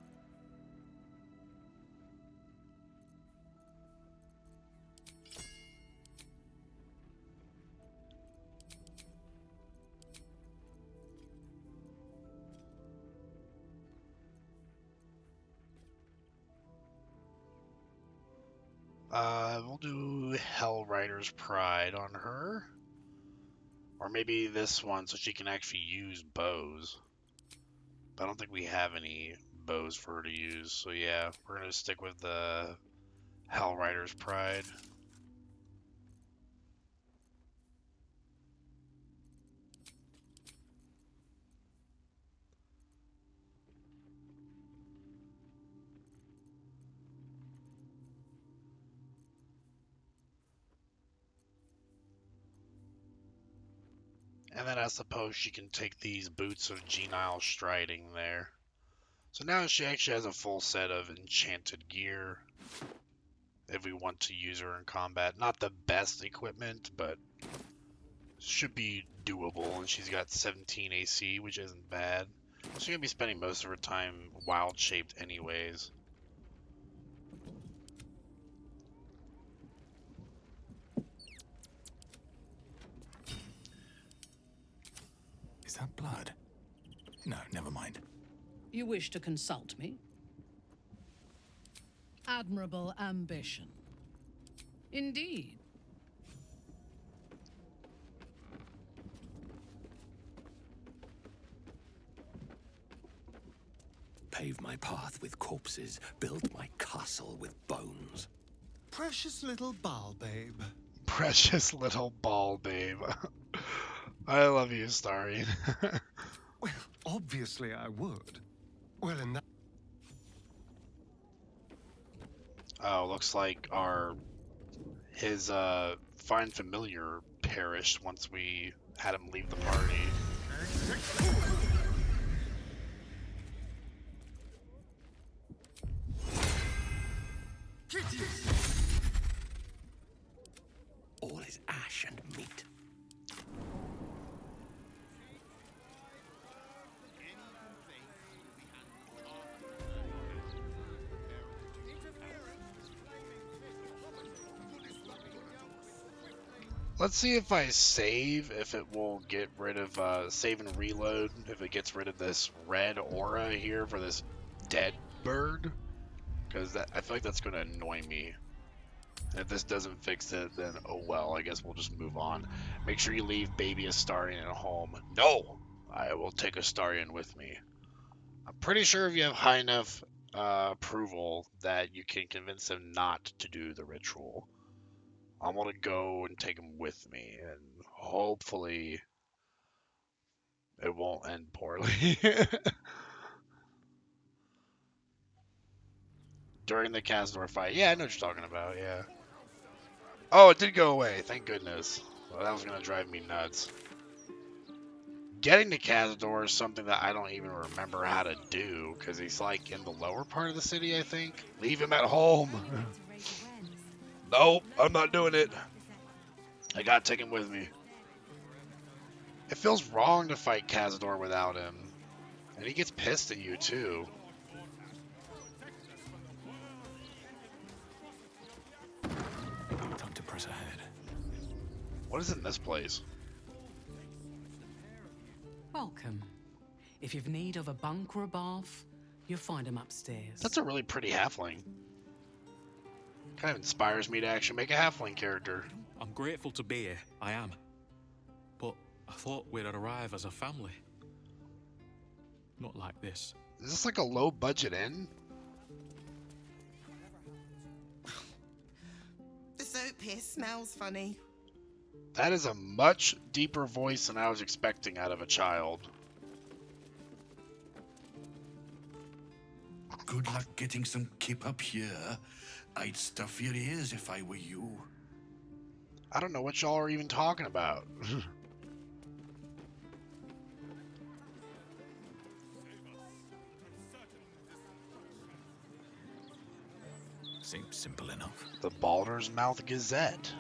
We'll do Hellrider's Pride on her. Or maybe this one so she can actually use bows. But I don't think we have any bows for her to use. So yeah, we're going to stick with the Hellrider's Pride. And then I suppose she can take these Boots of Genial Striding there. So now she actually has a full set of enchanted gear. If we want to use her in combat. Not the best equipment, but should be doable. And she's got 17 AC, which isn't bad. She's going to be spending most of her time wild-shaped anyways. Is that blood? No, never mind. You wish to consult me? Admirable ambition. Indeed. Pave my path with corpses, build my castle with bones. Precious little ball babe. Precious little ball babe. I love you, Starian. Well, obviously I would. Well, in that... Oh, looks like his Find Familiar perished once we had him leave the party. All is ash and meat. Let's see if I save, if it will get rid of, save and reload, if it gets rid of this red aura here for this dead bird. Because I feel like that's going to annoy me. And if this doesn't fix it, then oh well, I guess we'll just move on. Make sure you leave baby Astarion at home. No! I will take Astarion with me. I'm pretty sure if you have high enough approval that you can convince him not to do the ritual. I want to go and take him with me, and hopefully it won't end poorly. During the Cazador fight. Yeah, I know what you're talking about, yeah. Oh, it did go away, thank goodness. Well, that was going to drive me nuts. Getting to Cazador is something that I don't even remember how to do, because he's like in the lower part of the city, I think. Leave him at home. Nope, I'm not doing it. I gotta take him with me. It feels wrong to fight Cazador without him. And he gets pissed at you, too. What is in this place? Welcome. If you've need of a bunk or a bath, you'll find them upstairs. That's a really pretty halfling. Kind of inspires me to actually make a halfling character. I'm grateful to be here, I am. But I thought we'd arrive as a family. Not like this. Is this like a low budget inn? The soap here smells funny. That is a much deeper voice than I was expecting out of a child. Good luck getting some kip up here. I'd stuff your ears if I were you. I don't know what y'all are even talking about. Seems simple enough. The Baldur's Mouth Gazette.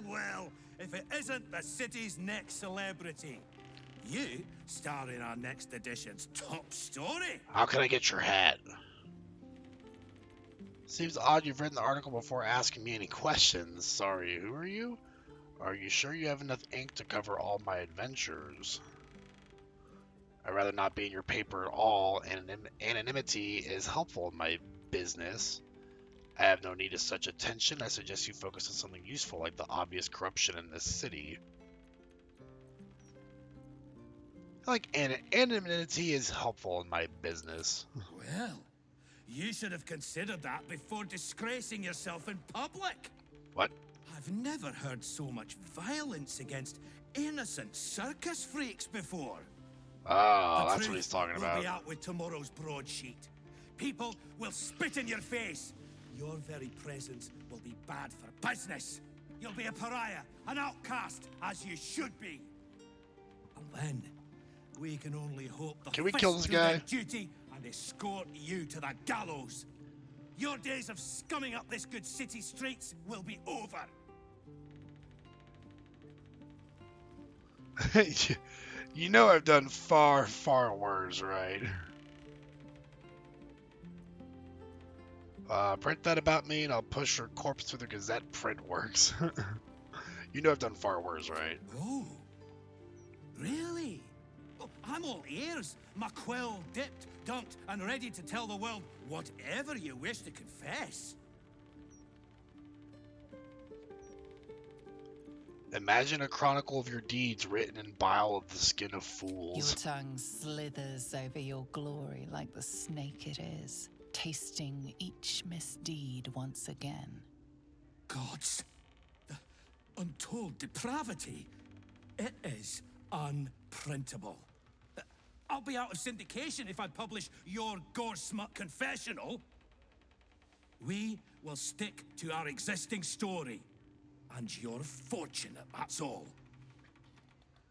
Well, if it isn't the city's next celebrity. You star in our next edition's top story. How can I get your hat? Seems odd you've written the article before asking me any questions. Sorry, who are you? Are you sure you have enough ink to cover all my adventures? I'd rather not be in your paper at all, and anonymity is helpful in my business. I have no need of such attention. I suggest you focus on something useful, like the obvious corruption in this city. Like, anonymity is helpful in my business. Well, you should have considered that before disgracing yourself in public. What? I've never heard so much violence against innocent circus freaks before. Oh, that's what he's talking Will about. be out with tomorrow's broadsheet. People will spit in your face. Your very presence will be bad for business. You'll be a pariah, an outcast, as you should be. And then we can only hope the Can we kill this guy? duty and escort you to the gallows. Your days of scumming up this good city streets will be over. You know I've done far, far worse, right? Print that about me and I'll push your corpse through the Gazette print works. You know I've done far worse, right? Oh, really? Oh, I'm all ears. My quill dipped, dunked, and ready to tell the world whatever you wish to confess. Imagine a chronicle of your deeds written in bile of the skin of Your fools. tongue slithers over your glory like the snake it is, tasting each misdeed once again. Gods, the untold depravity. It is unprintable. I'll be out of syndication if I publish your gore smut confessional. We will stick to our existing story. And you're fortunate, that's all.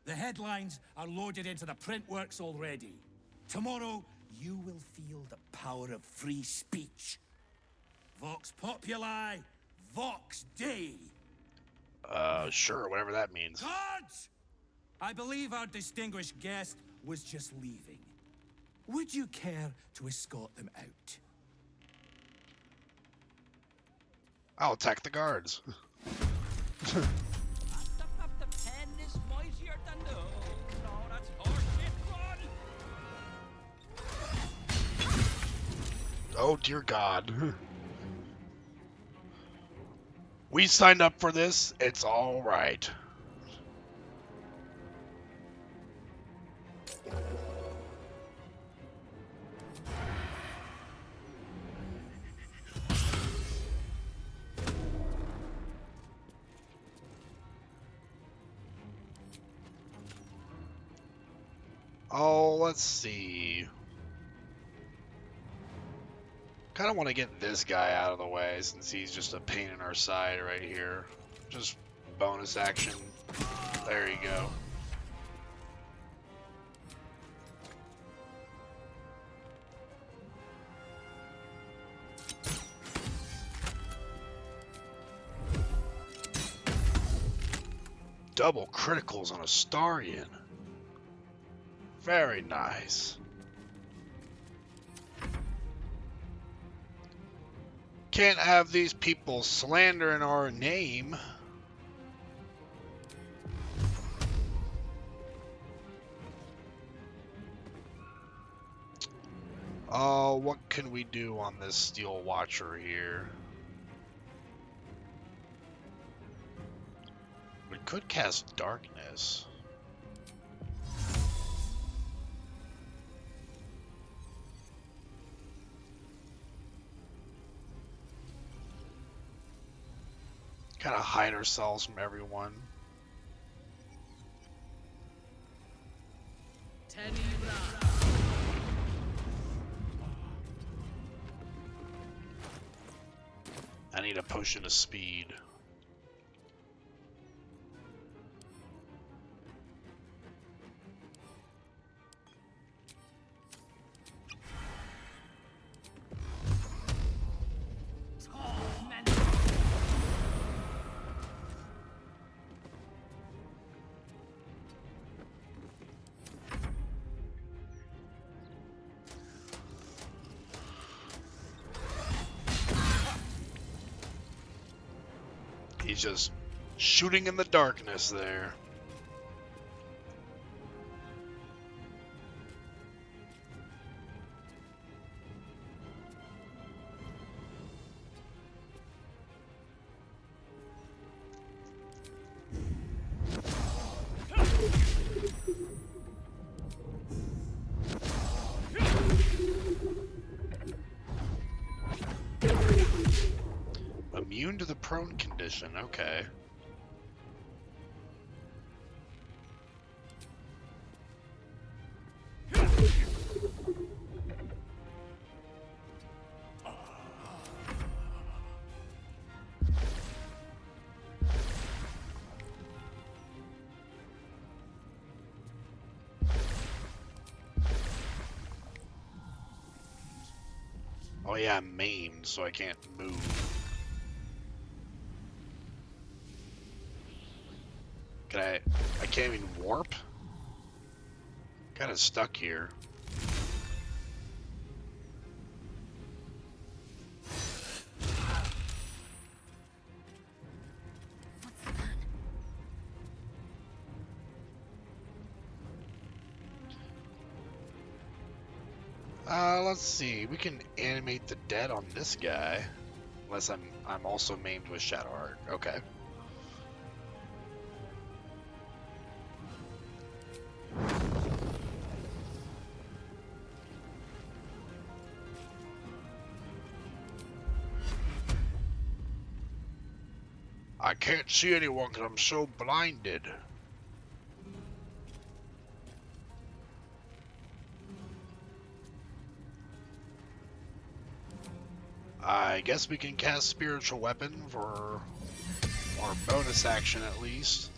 The headlines are loaded into the print works already. Tomorrow, you will feel the power of free speech. Vox populi, vox dei. Sure, whatever that means. Guards! I believe our distinguished guest was just leaving. Would you care to escort them out? I'll attack the guards. Oh dear God. We signed up for this, it's alright. Oh, let's see. Kind of want to get this guy out of the way since he's just a pain in our side right here. Just bonus action. There you go. Double criticals on Astarion. Very nice. Can't have these people slandering our name. Oh, what can we do on this Steel Watcher here? We could cast Darkness. Kind of hide ourselves from everyone. I need a potion of speed. He's just shooting in the darkness there. Immune to the prone condition, okay. Oh yeah, I'm maimed, so I can't move. I can't even warp? Kinda stuck here. Let's see. We can animate the dead on this guy. Unless I'm also maimed with Shadowheart. Okay. I can't see anyone because I'm so blinded. I guess we can cast Spiritual Weapon for our bonus action at least.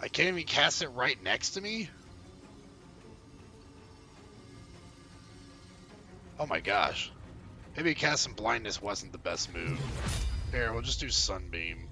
I can't even cast it right next to me? Oh my gosh. Maybe casting Blindness wasn't the best move. Here, we'll just do Sunbeam.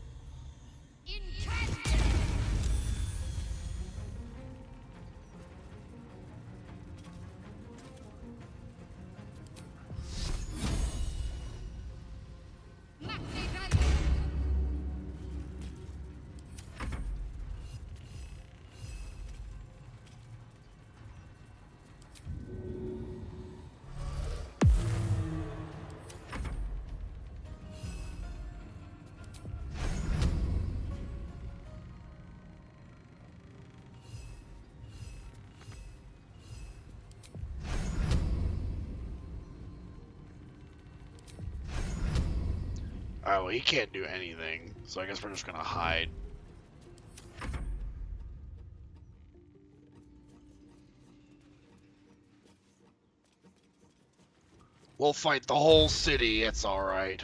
Alright, well, he can't do anything, so I guess we're just gonna hide. We'll fight the whole city, it's alright.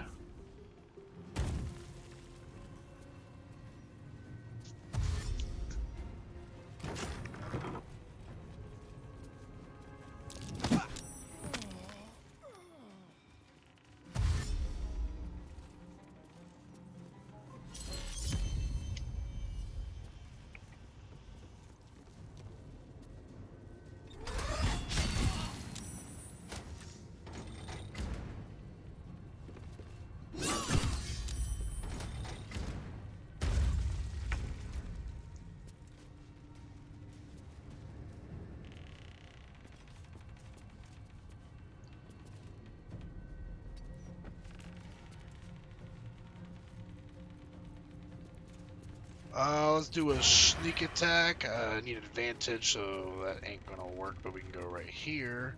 Let's do a sneak attack. I need advantage, so that ain't gonna work, but we can go right here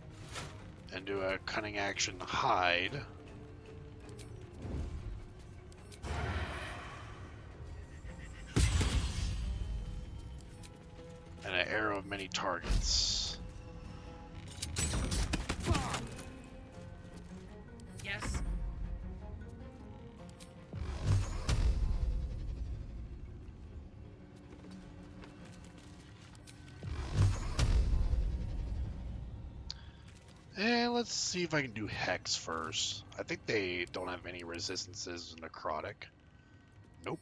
and do a cunning action hide. And an arrow of many targets. Yes. And let's see if I can do Hex first. I think they don't have any resistances necrotic. Nope.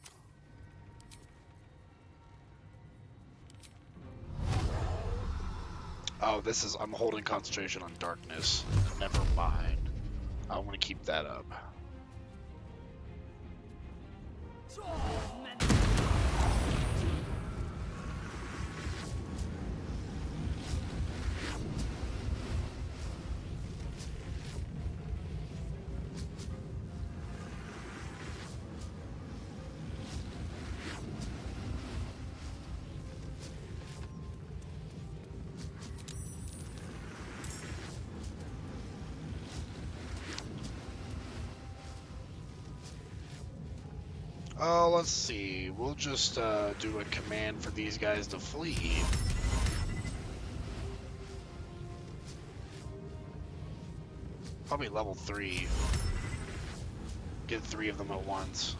Oh, I'm holding concentration on darkness. Never mind. I want to keep that up. Oh, let's see. We'll just do a command for these guys to flee. Probably level 3. Get 3 of them at once.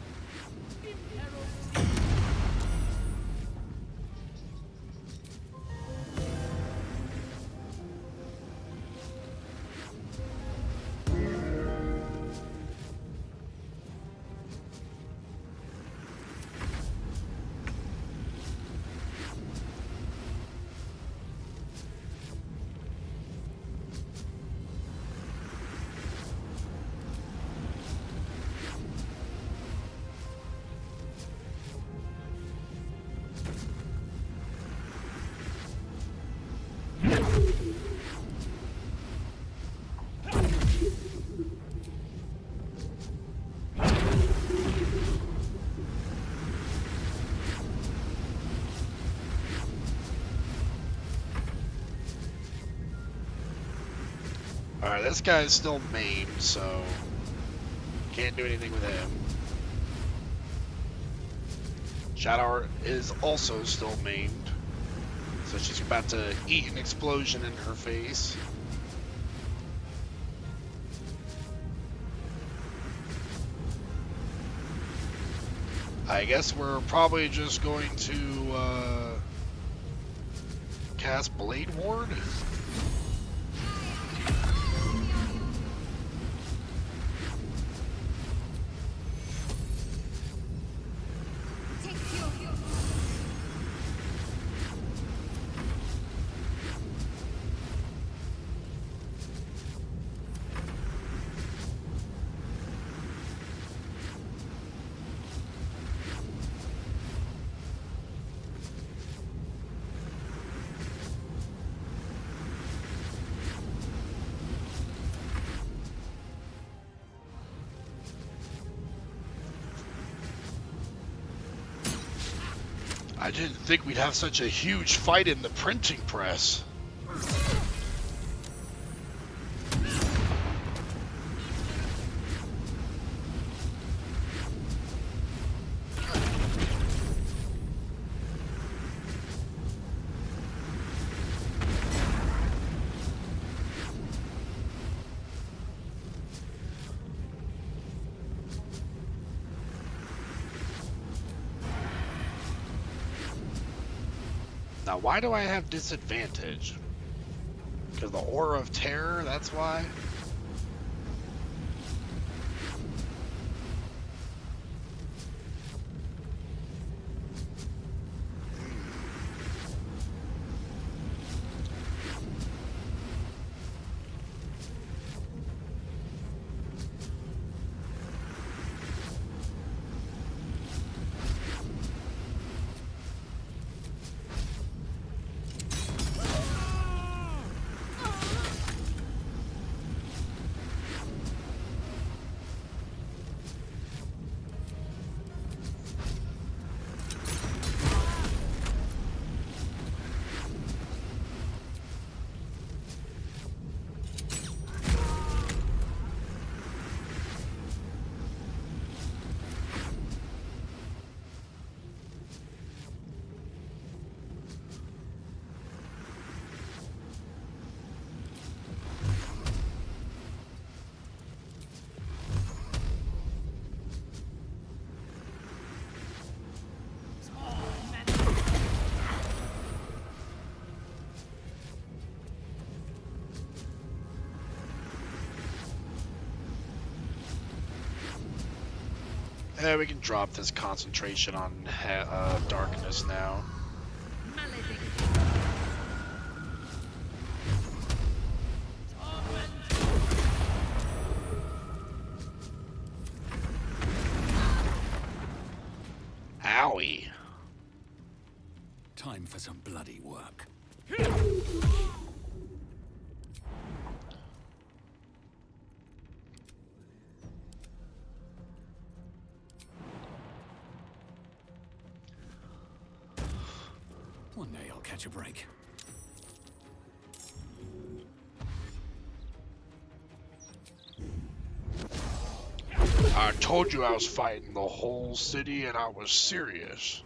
Alright, this guy's still maimed, so can't do anything with him. Shadow is also still maimed, so she's about to eat an explosion in her face. I guess we're probably just going to cast Blade Ward. I didn't think we'd have such a huge fight in the printing press. Now, why do I have disadvantage? Because the Aura of Terror, that's why? Yeah, we can drop this concentration on darkness now. Owie. Time for some bloody work. One day I'll catch a break. I told you I was fighting the whole city and I was serious.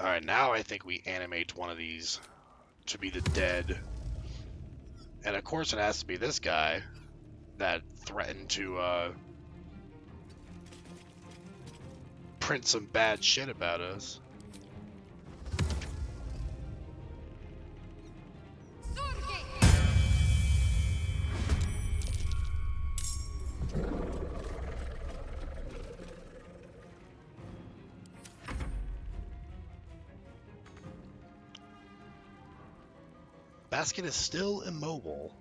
Alright, now I think we animate one of these to be the dead. And of course it has to be this guy that threatened to print some bad shit about us. Basket is still immobile.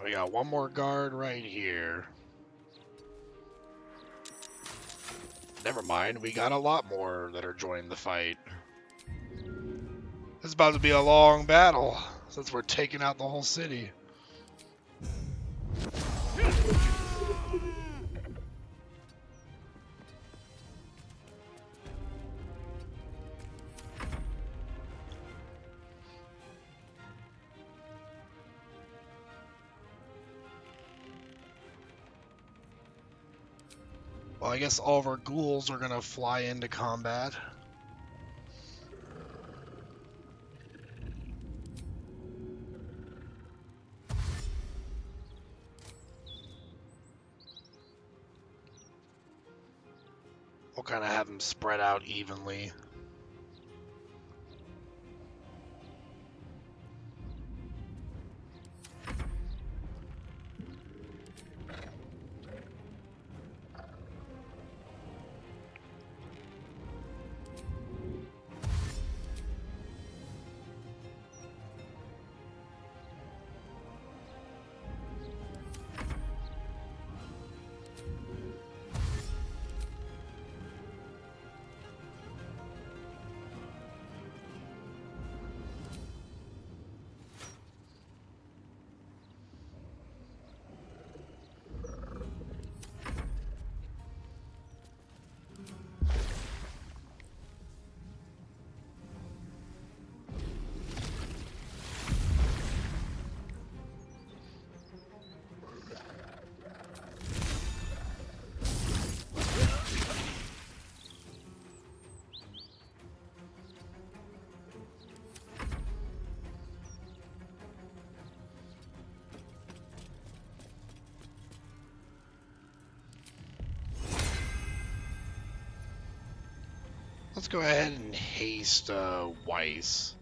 We got one more guard right here. Never mind, we got a lot more that are joining the fight. This is about to be a long battle, since we're taking out the whole city. Well, I guess all of our ghouls are gonna fly into combat. We'll kind of have them spread out evenly. Let's go ahead and haste Weiss.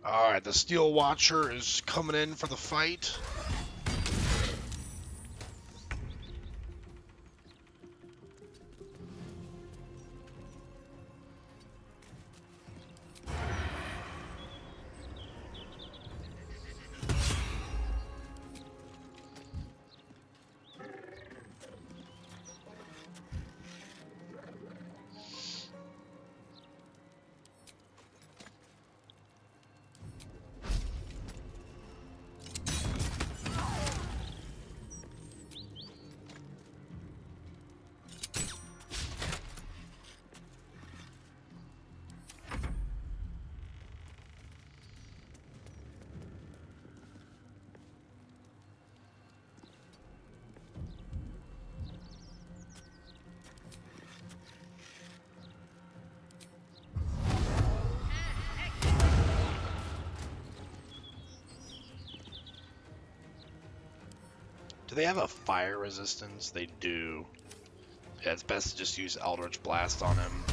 Alright, the Steel Watcher is coming in for the fight. Do they have a fire resistance? They do. Yeah, it's best to just use Eldritch Blast on him.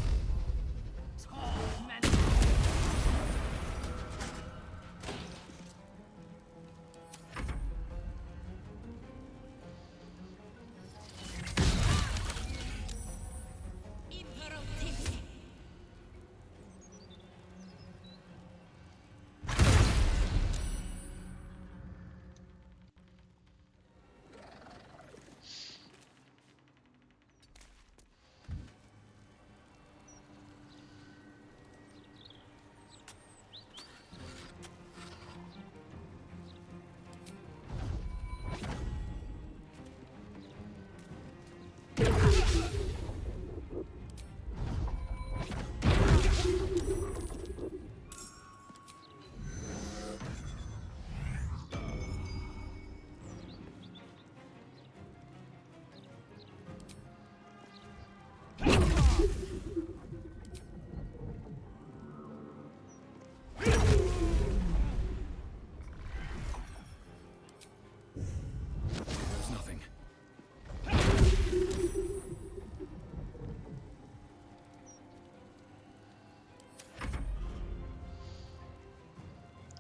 There's nothing.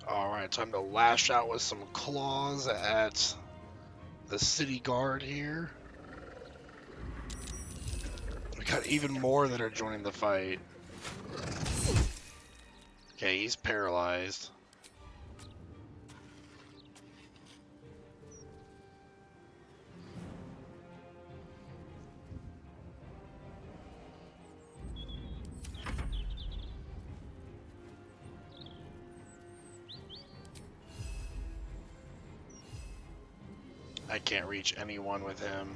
Alright, time to lash out with some claws at the city guard here. We got even more that are joining the fight. Okay, he's paralyzed. I can't reach anyone with him.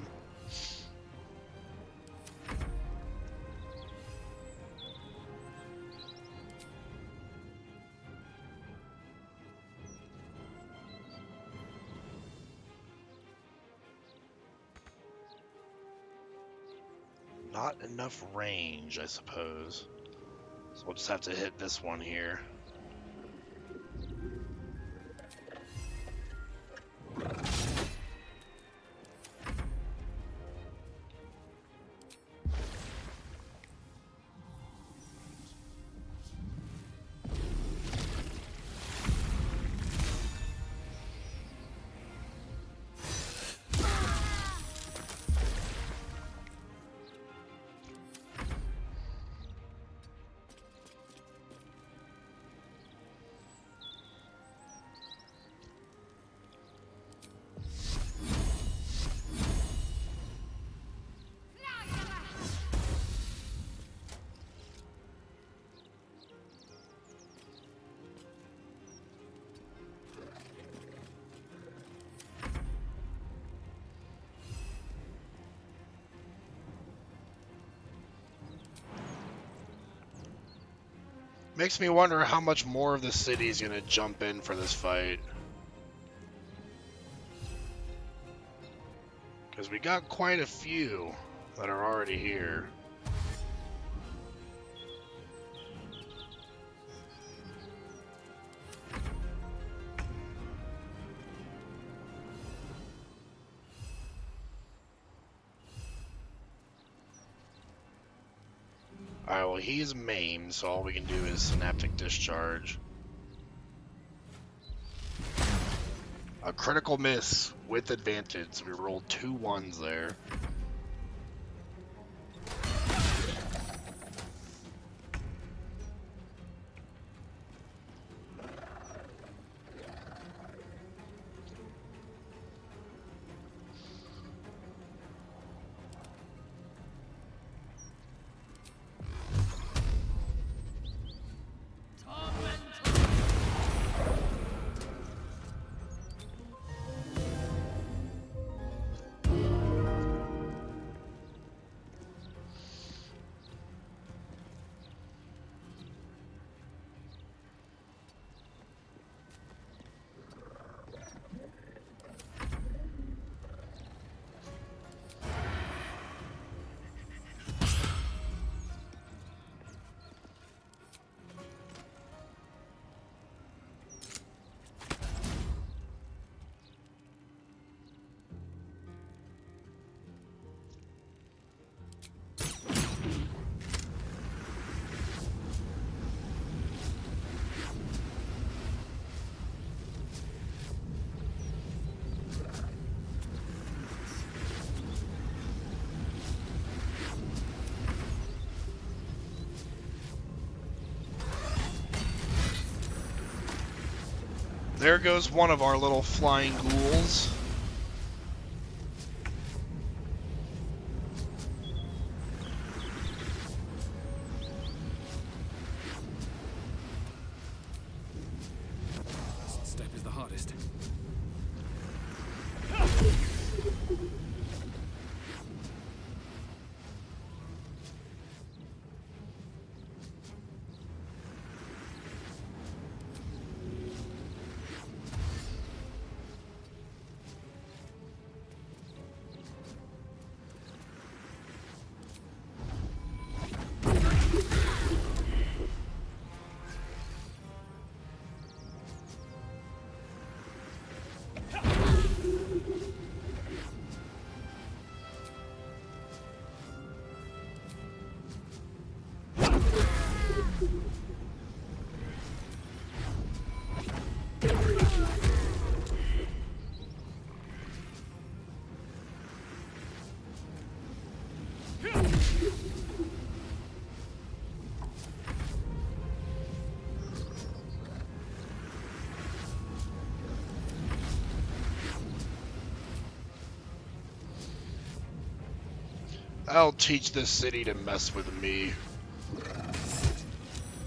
Not enough range, I suppose. So we'll just have to hit this one here. Makes me wonder how much more of the city is going to jump in for this fight. Because we got quite a few that are already here. Alright, well, he's maimed, so all we can do is synaptic discharge. A critical miss with advantage. So we rolled 2 1s there. There goes one of our little flying ghouls. Step is the hardest. I'll teach this city to mess with me.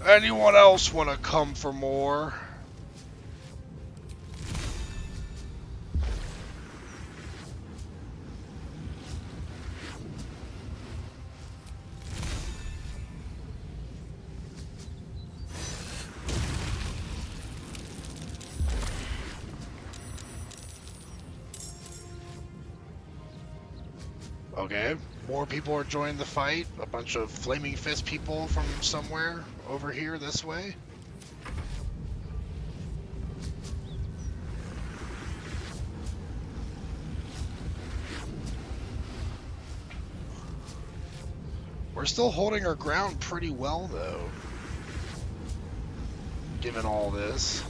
Anyone else want to come for more? Okay, more people are joining the fight. A bunch of Flaming Fist people from somewhere over here this way. We're still holding our ground pretty well, though, given all this.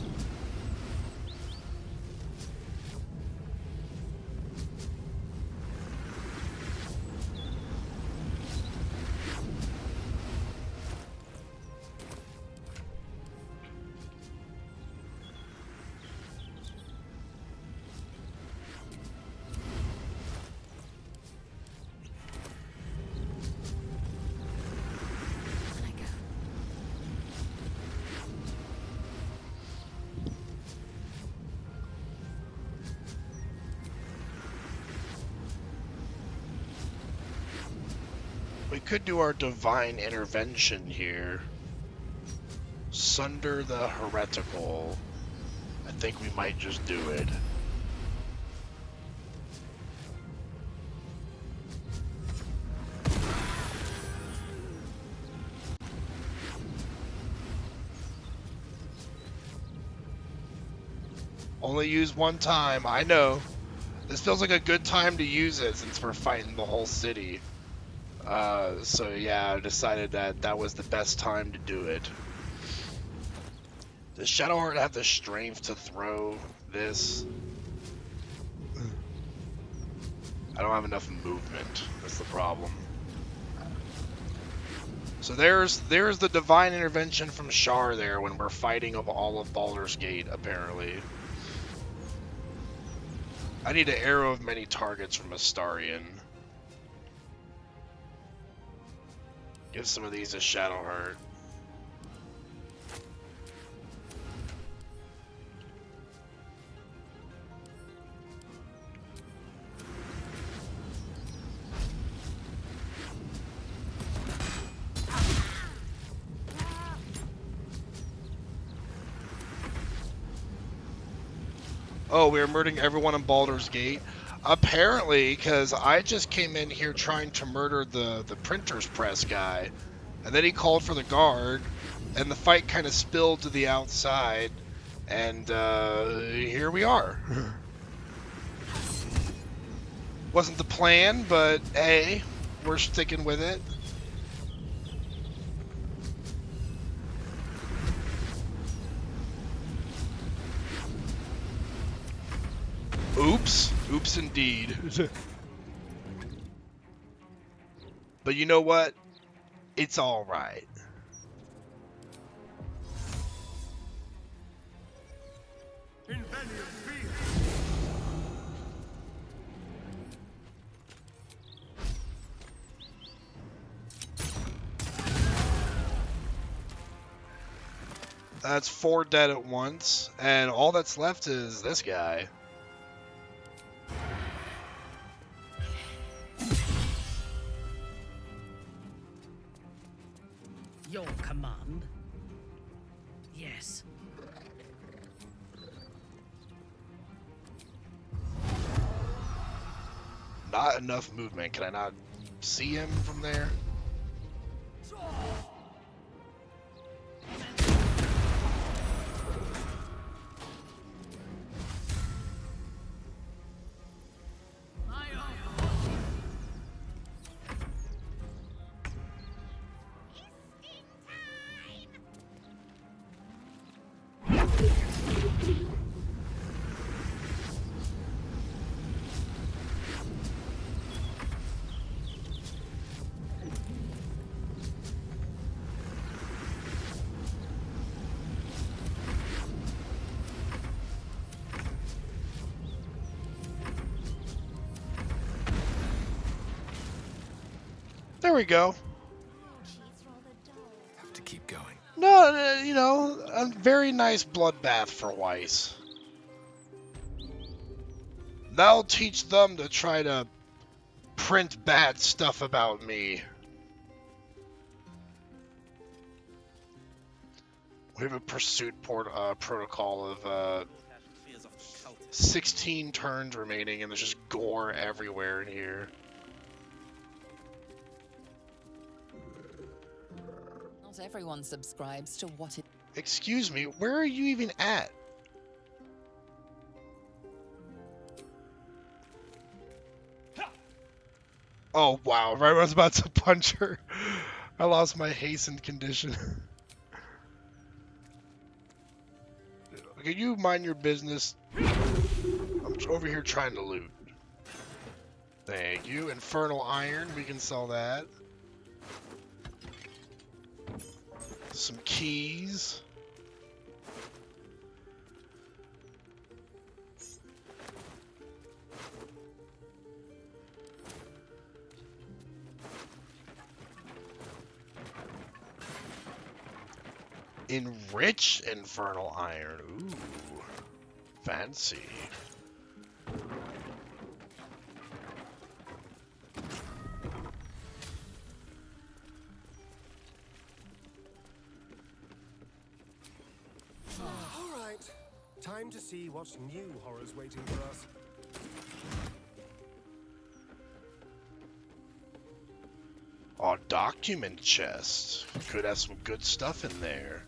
We could do our divine intervention here. Sunder the Heretical. I think we might just do it. Only use one time, I know. This feels like a good time to use it since we're fighting the whole city. So yeah, I decided that that was the best time to do it. Does Shadowheart have the strength to throw this? I don't have enough movement. That's the problem. So there's the divine intervention from Shar there when we're fighting of all of Baldur's Gate, apparently. I need an arrow of many targets from Astarion. Give some of these to Shadowheart. Oh, we are murdering everyone in Baldur's Gate? Apparently, because I just came in here trying to murder the printer's press guy. And then he called for the guard, and the fight kind of spilled to the outside. And here we are. Wasn't the plan, but hey, we're sticking with it. Oops. Oops indeed. But you know what? It's alright. That's 4 dead at once, and all that's left is this guy. Your command? Yes. Not enough movement. Can I not see him from there? There we go. Have to keep going. No, you know, a very nice bloodbath for Weiss. That'll teach them to try to print bad stuff about me. We have a pursuit protocol of 16 turns remaining, and there's just gore everywhere in here. Not everyone subscribes to what it... Excuse me, where are you even at? Oh, wow, right when I was about to punch her, I lost my hastened condition. Can you mind your business? I'm over here trying to loot. Thank you. Infernal Iron, we can sell that. Some keys. Enrich Infernal Iron. Ooh. Fancy. Time to see what new horrors waiting for us. Oh, document chest. Could have some good stuff in there.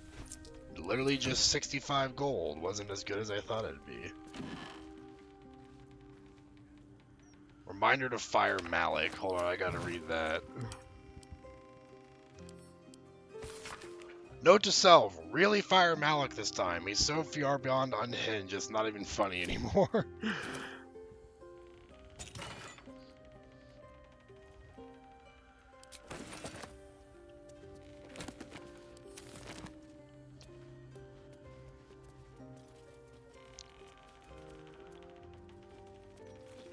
Literally just 65 gold. Wasn't as good as I thought it'd be. Reminder to fire Malik. Hold on, I gotta read that. Note to self, really fire Malik this time. He's so far beyond unhinged, it's not even funny anymore.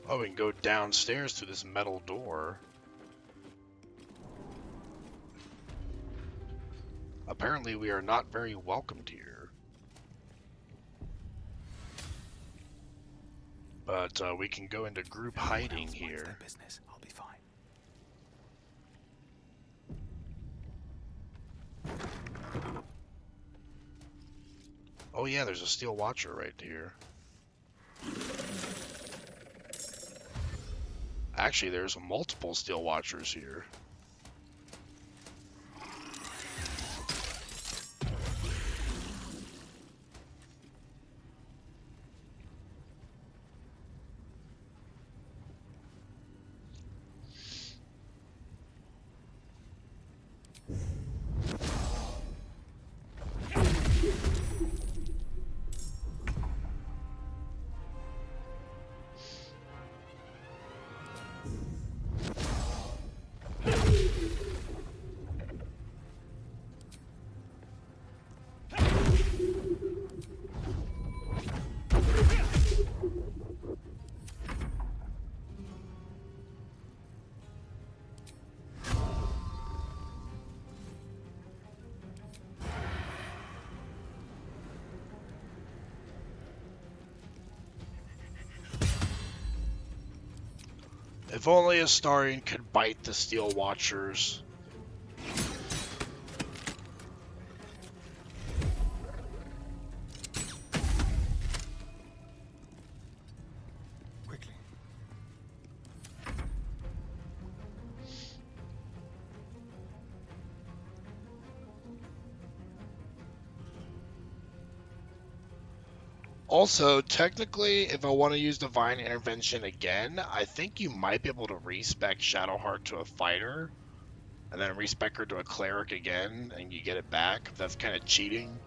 Oh, we can go downstairs through this metal door. Apparently we are not very welcomed here. But we can go into group hiding here. Business. I'll be fine. Oh yeah, there's a steel watcher right here. Actually, there's multiple steel watchers here. If only Astarion could bite the Steel Watchers. Quickly. Also, technically, if I want to use Divine Intervention again, I think you might be able to respec Shadowheart to a fighter, and then respec her to a cleric again, and you get it back. That's kind of cheating.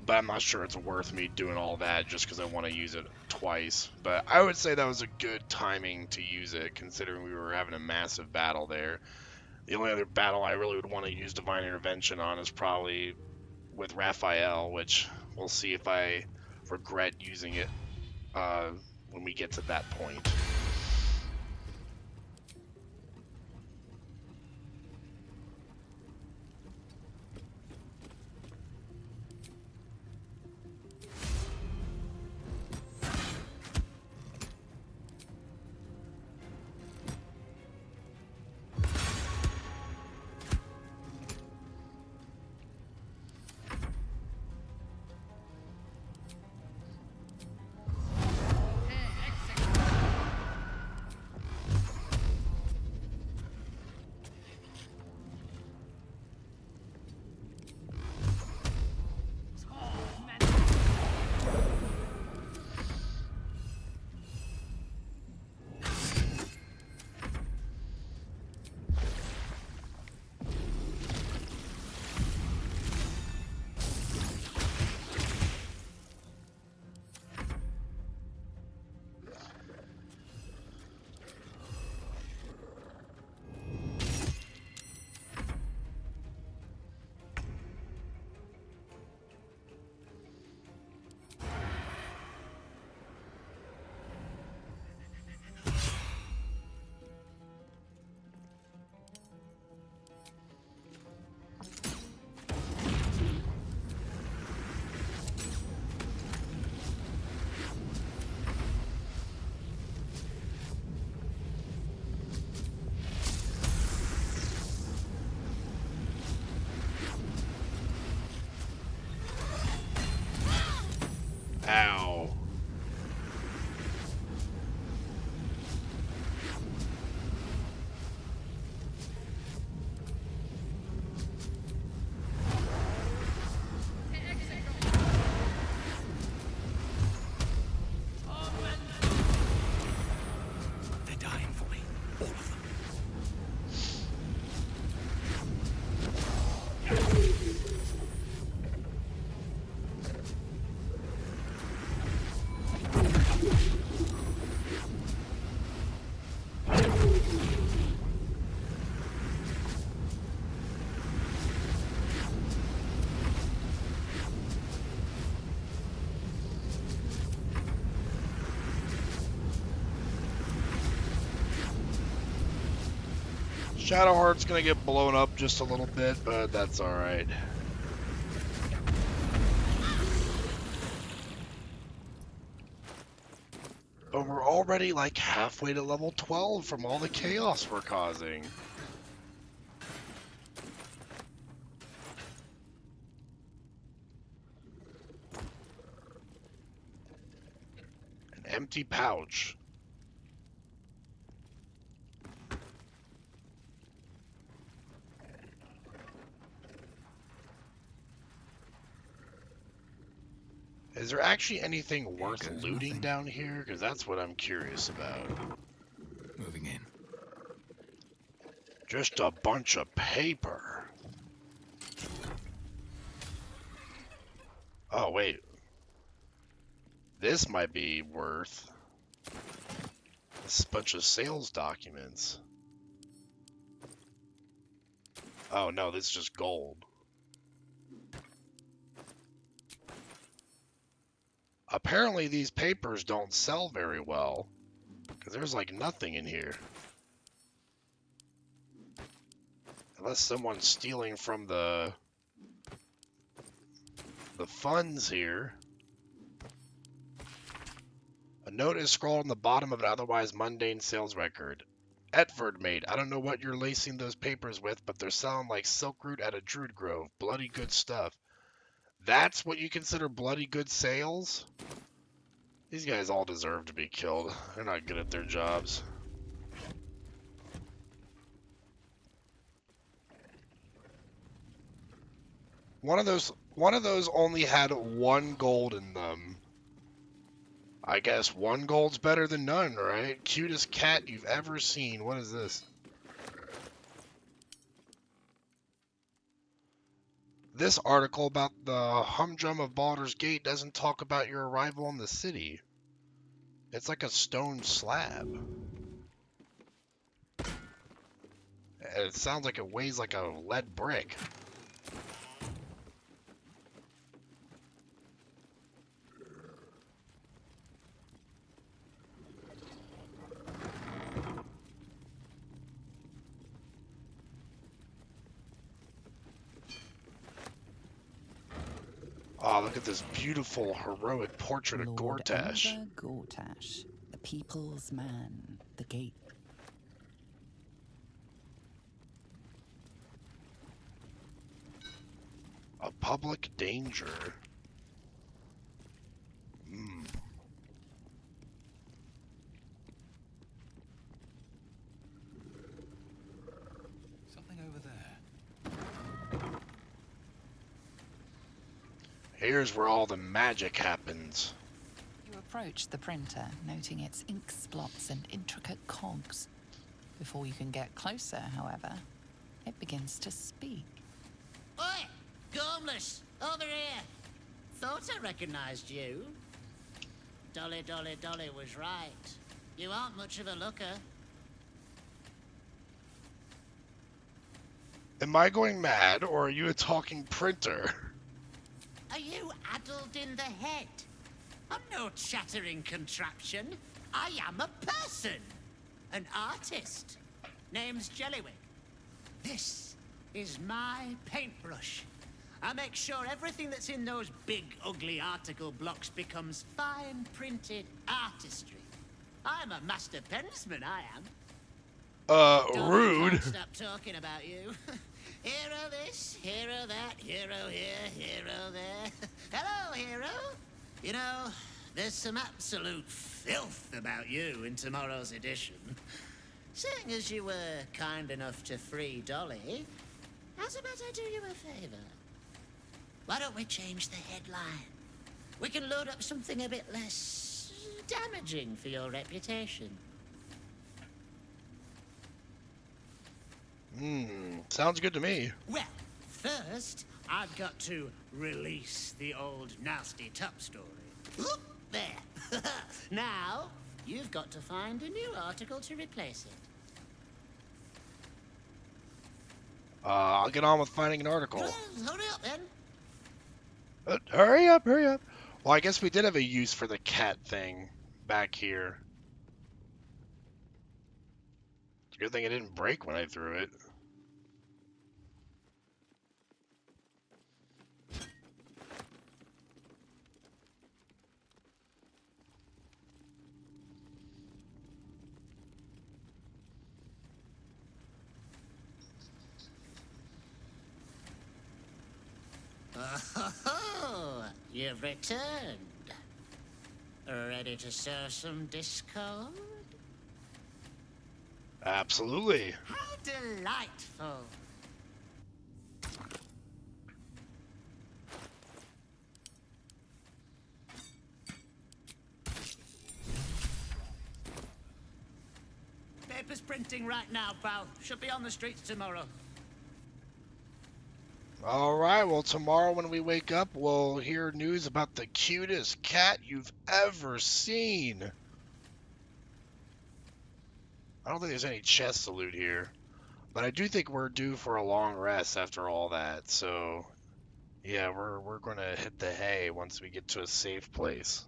But I'm not sure it's worth me doing all that just because I want to use it twice. But I would say that was a good timing to use it, considering we were having a massive battle there. The only other battle I really would want to use Divine Intervention on is probably with Raphael, which we'll see if I regret using it when we get to that point. Shadowheart's gonna get blown up just a little bit, but that's alright. But we're already like halfway to level 12 from all the chaos we're causing. An empty pouch. Is there actually anything worth looting down here? Because that's what I'm curious about. Moving in. Just a bunch of paper. Oh, wait. This might be worth. This is a bunch of sales documents. Oh, no, this is just gold. Apparently these papers don't sell very well, because there's like nothing in here. Unless someone's stealing from the funds here. A note is scrawled on the bottom of an otherwise mundane sales record. Edvard mate, I don't know what you're lacing those papers with, but they're selling like silk root at a druid grove. Bloody good stuff. That's what you consider bloody good sales? These guys all deserve to be killed. They're not good at their jobs. One of those only had 1 gold in them. I guess 1 gold's better than none, right? Cutest cat you've ever seen. What is this? This article about the humdrum of Baldur's Gate doesn't talk about your arrival in the city. It's like a stone slab. It sounds like it weighs like a lead brick. Oh, look at this beautiful, heroic portrait of Lord Gortash. Elder Gortash, the people's man, the gate. A public danger. Hmm. Something over there. Here's where all the magic happens. You approach the printer, noting its ink splots and intricate cogs. Before you can get closer, however, it begins to speak. Oi! Gormless! Over here! Thought I recognized you. Dolly was right. You aren't much of a looker. Am I going mad, or are you a talking printer? Are you addled in the head? I'm no chattering contraption. I am a person. An artist. Name's Jellywick. This is my paintbrush. I make sure everything that's in those big, ugly article blocks becomes fine printed artistry. I'm a master pensman, I am. Rude. Can't stop talking about you. Hero this, hero that, hero here, hero there. Hello, hero. You know, there's some absolute filth about you in tomorrow's edition. Seeing as you were kind enough to free Dolly, how's about I do you a favor? Why don't we change the headline? We can load up something a bit less damaging for your reputation. Sounds good to me. Well, first, I've got to release the old nasty top story. Oop, there. Now, you've got to find a new article to replace it. I'll get on with finding an article. Well, hurry up, then. Hurry up, hurry up. Well, I guess we did have a use for the cat thing back here. Good thing it didn't break when I threw it. Oh, you've returned. Ready to show some discord? Absolutely. How delightful. Paper's printing right now, pal. Should be on the streets tomorrow. Alright, well, tomorrow when we wake up, we'll hear news about the cutest cat you've ever seen. I don't think there's any chests to loot here. But I do think we're due for a long rest after all that, so... Yeah, we're gonna hit the hay once we get to a safe place.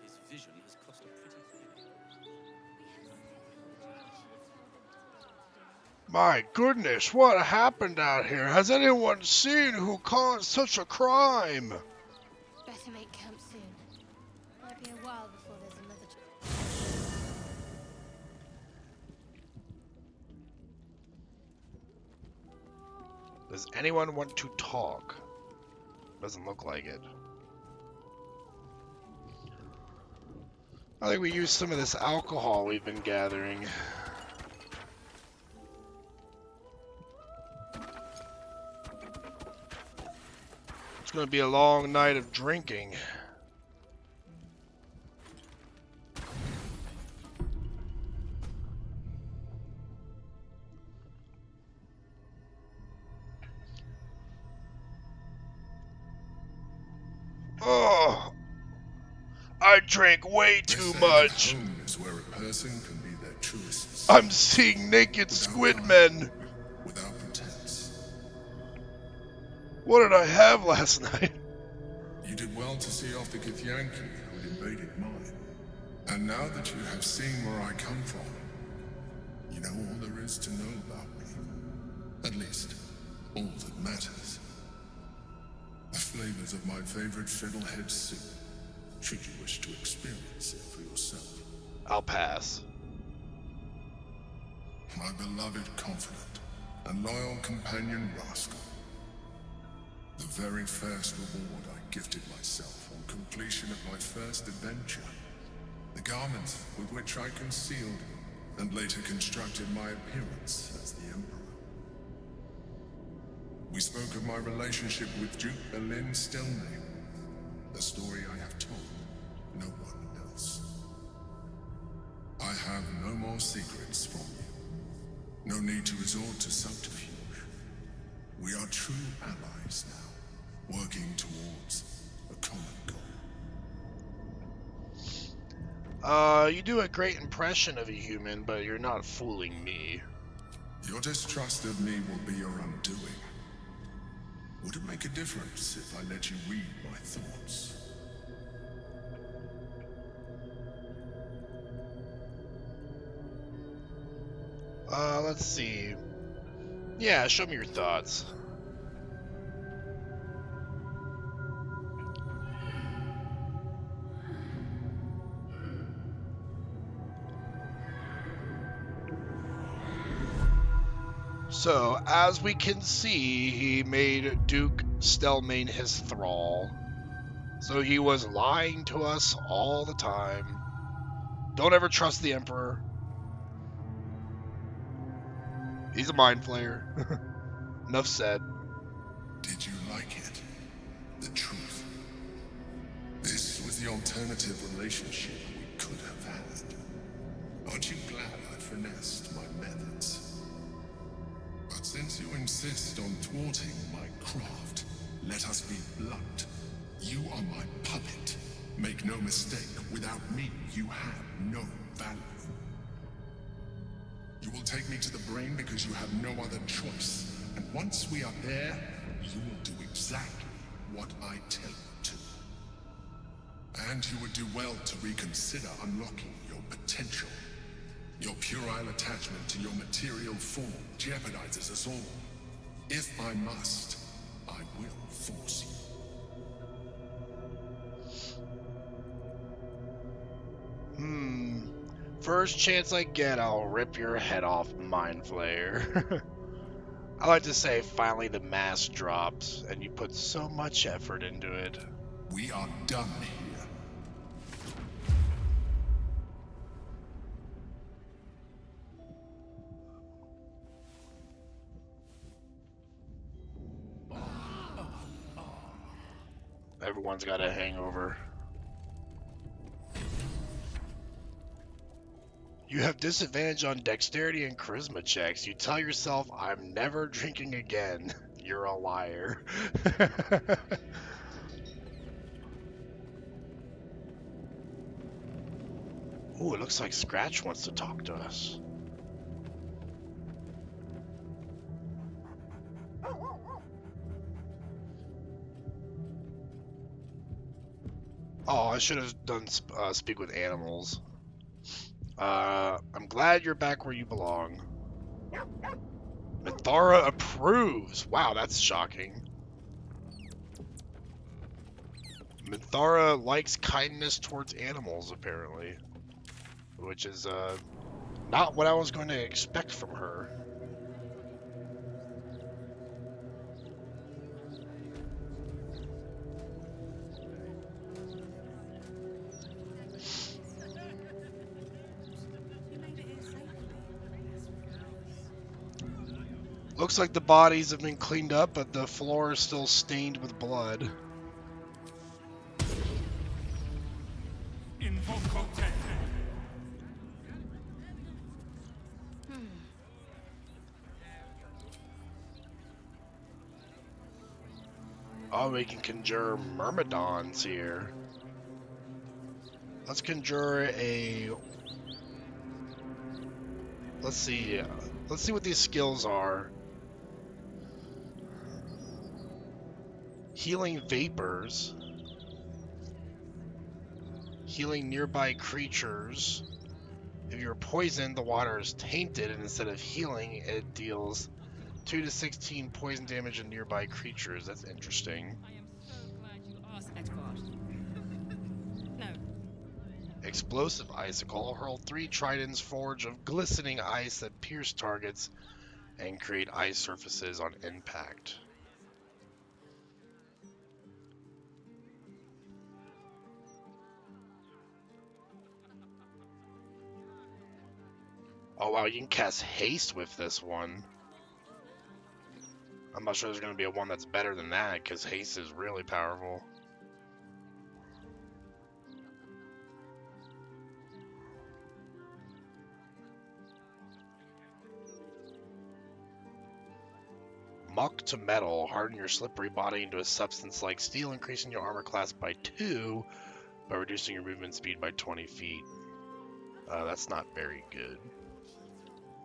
His vision has cost a pretty My goodness, what happened out here? Has anyone seen who caused such a crime? Better make camp soon. Might be a while before there's another. Does anyone want to talk? Doesn't look like it. I think we used some of this alcohol we've been gathering. It's gonna be a long night of drinking. Oh, I drank way too much. Home is where a person can be their truest. I'm seeing naked squid men. Without pretense. What did I have last night? You did well to see off the Githyanki who had invaded mine. And now that you have seen where I come from, you know all there is to know about me. At least, all that matters. The flavors of my favorite fiddlehead soup, should you wish to experience it for yourself. I'll pass. My beloved confidant and loyal companion Rascal. The very first reward I gifted myself on completion of my first adventure. The garment with which I concealed and later constructed my appearance as the Emperor. We spoke of my relationship with Duke Berlin Stilname, a story I have told no one else. I have no more secrets from you. No need to resort to subterfuge. We are true allies now, working towards a common goal. You do a great impression of a human, but you're not fooling me. Your distrust of me will be your undoing. Would it make a difference if I let you read my thoughts? Let's see. Yeah, show me your thoughts. So, as we can see, he made Duke Stelmane his thrall. So he was lying to us all the time. Don't ever trust the Emperor. He's a mind flayer. Enough said. Did you like it? The truth. This was the alternative relationship we could have had. Aren't you glad I finessed my methods? But since you insist on thwarting my craft, let us be blunt. You are my puppet. Make no mistake, without me, you have no value. will take me to the brain because you have no other choice. And once we are there, you will do exactly what I tell you to. And you would do well to reconsider unlocking your potential. Your puerile attachment to your material form jeopardizes us all. If I must, I will force you. First chance I get, I'll rip your head off, Mind Flayer. I like to say, finally the mask drops, and you put so much effort into it. We are done here. Everyone's got a hangover. You have disadvantage on dexterity and charisma checks. You tell yourself, I'm never drinking again. You're a liar. Ooh, it looks like Scratch wants to talk to us. Oh, I should have done speak with animals. I'm glad you're back where you belong. Minthara approves. Wow, that's shocking. Minthara likes kindness towards animals, apparently. Which is, not what I was going to expect from her. Looks like the bodies have been cleaned up, but the floor is still stained with blood. Oh, we can conjure myrmidons here. Let's conjure a... Let's see what these skills are. Healing vapors. Healing nearby creatures. If you're poisoned, the water is tainted, and instead of healing, it deals 2 to 16 poison damage to nearby creatures. That's interesting. I am so glad you asked that part. No. Explosive icicle. Hurl 3 tridents forged of glistening ice that pierce targets and create ice surfaces on impact. Oh wow, you can cast haste with this one. I'm not sure there's going to be a one that's better than that, because haste is really powerful. Muck to metal. Harden your slippery body into a substance like steel, increasing your armor class by 2, by reducing your movement speed by 20 feet. That's not very good.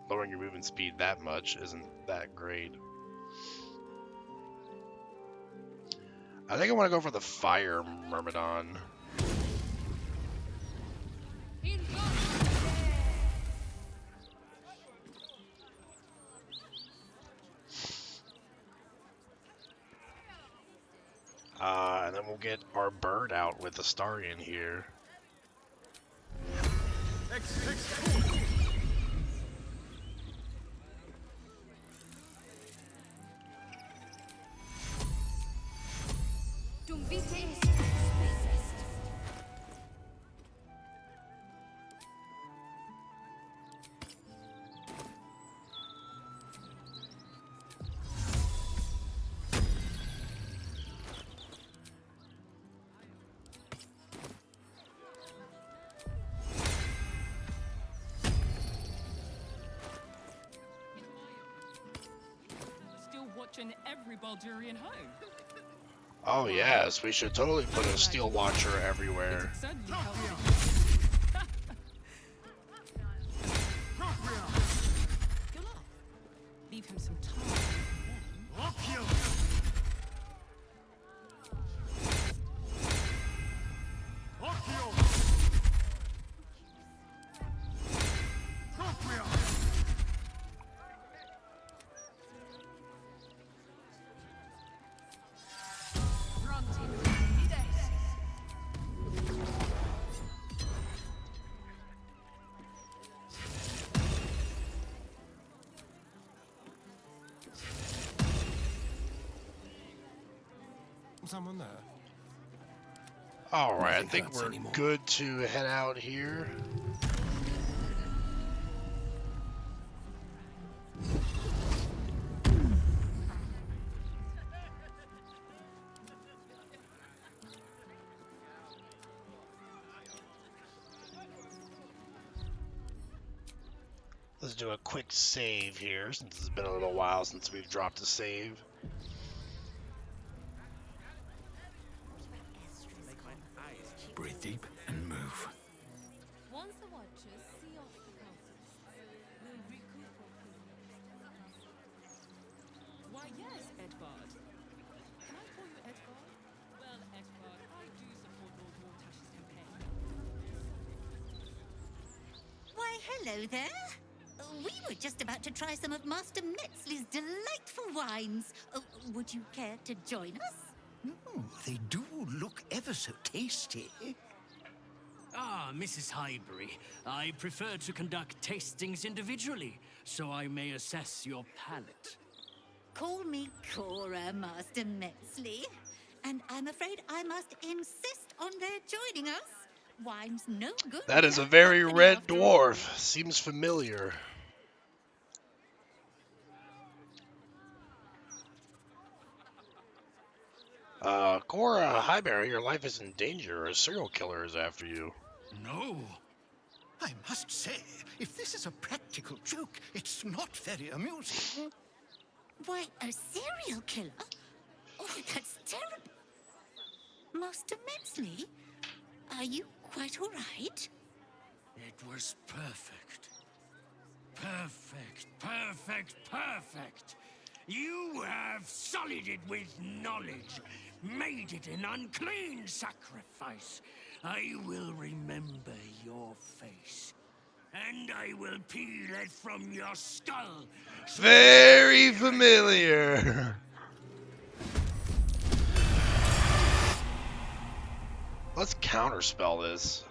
Lowering your movement speed that much isn't that great. I think I want to go for the fire myrmidon. And then we'll get our bird out with the Astarion here. Watching every Baldurian home. Oh yes, we should totally put a steel watcher everywhere. Certainly help. leave him some time. Then... Someone there? Alright, I Nothing think hurts we're anymore. good to head out here. Let's do a quick save here, since it's been a little while since we've dropped a save. Breathe deep and move. Once the Watchers see off the cultists, they'll recoup what prisoners. Why, yes, Edvard. Can I call you Edvard? Well, Edvard, I do support Lord Mortash's campaign. Why, hello there. We were just about to try some of Master Metzley's delightful wines. Would you care to join us? They do look ever so tasty. Ah, Mrs. Highbury, I prefer to conduct tastings individually, so I may assess your palate. Call me Cora, Master Metzley. And I'm afraid I must insist on their joining us. Wine's no good. That is a without very company, red after all. dwarf. Seems familiar. Cora Highbury, your life is in danger. A serial killer is after you. No. I must say, if this is a practical joke, it's not very amusing. Why, a serial killer? Oh, that's terrible. Master Metzley, are you quite all right? It was perfect. Perfect, perfect, perfect. You have sullied it with knowledge, made it an unclean sacrifice. I will remember your face, and I will peel it from your skull. Very familiar. Let's counterspell this.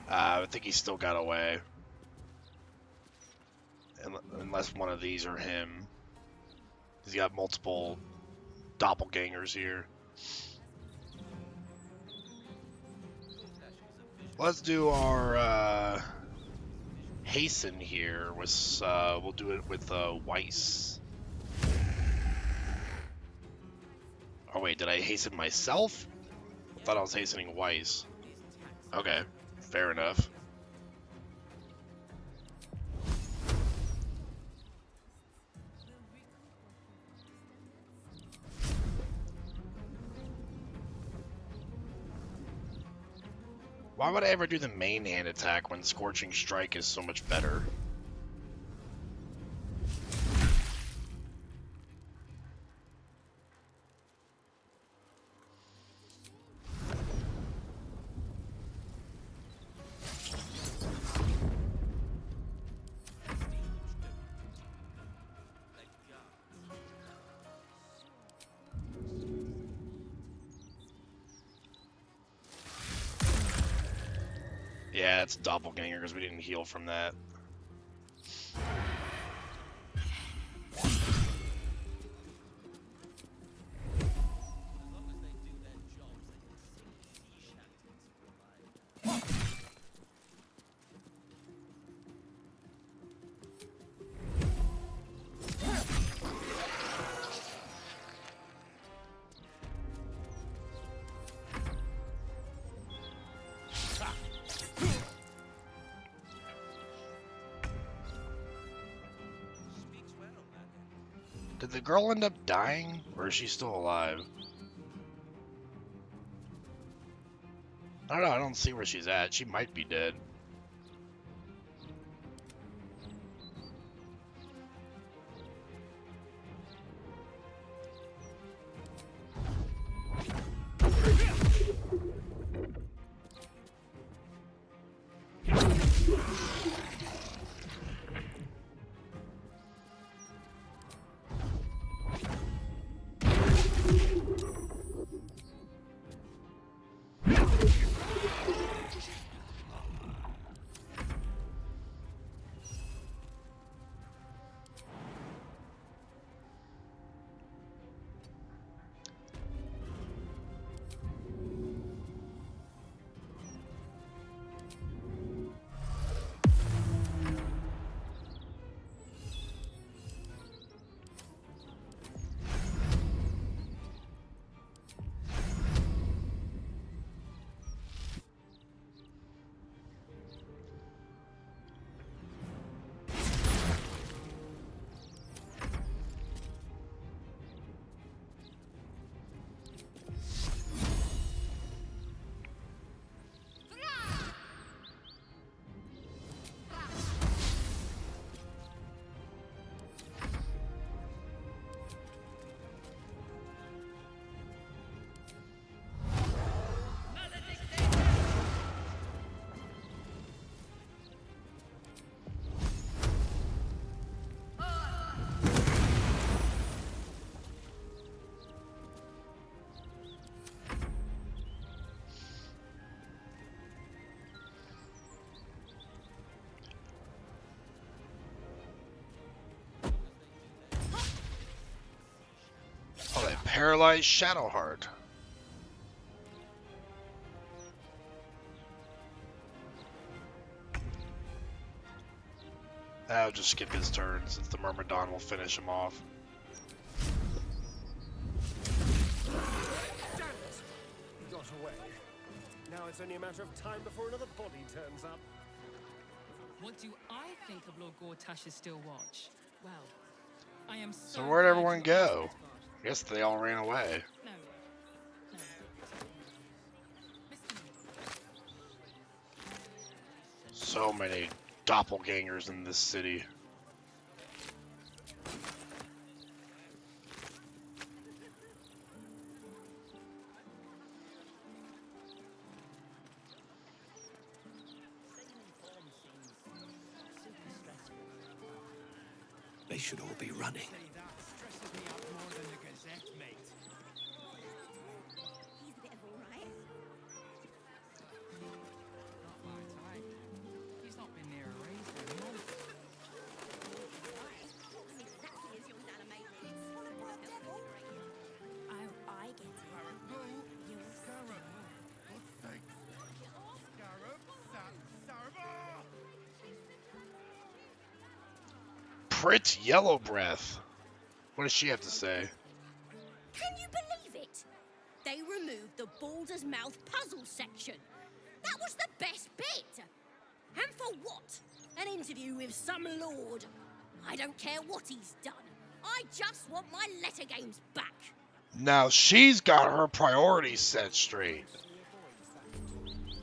I think he still got away. Unless one of these are him. He's got multiple doppelgangers here. Let's do our hasten here. We'll do it with Weiss. Oh wait, did I hasten myself? I thought I was hastening Weiss. Okay, fair enough. Why would I ever do the main hand attack when Scorching Strike is so much better? Yeah, it's doppelganger because we didn't heal from that. Did the girl end up dying, or is she still alive? I don't know, I don't see where she's at. She might be dead. Oh, that paralyzed Shadowheart. I'll just skip his turn since the Myrmidon will finish him off. Damn it! He got away. Now it's only a matter of time before another body turns up. What do I think of Lord Gortash's still watch? Well, I am So where'd glad everyone you go? asked, I guess they all ran away. No. So many doppelgangers in this city. They should all be running. Stresses me out more than the Gazette, mate. He's a bit of all right. Not my type. He's not been near a race for a month. I'm exactly as young animated. It's swallowed by a devil. Oh, I get it. You're Scarab. God's sake. Scarab. Sarabah! Prit Yellow Breath. What does she have to say? Can you believe it? They removed the Baldur's Mouth puzzle section. That was the best bit. And for what? An interview with some lord. I don't care what he's done. I just want my letter games back. Now she's got her priorities set straight.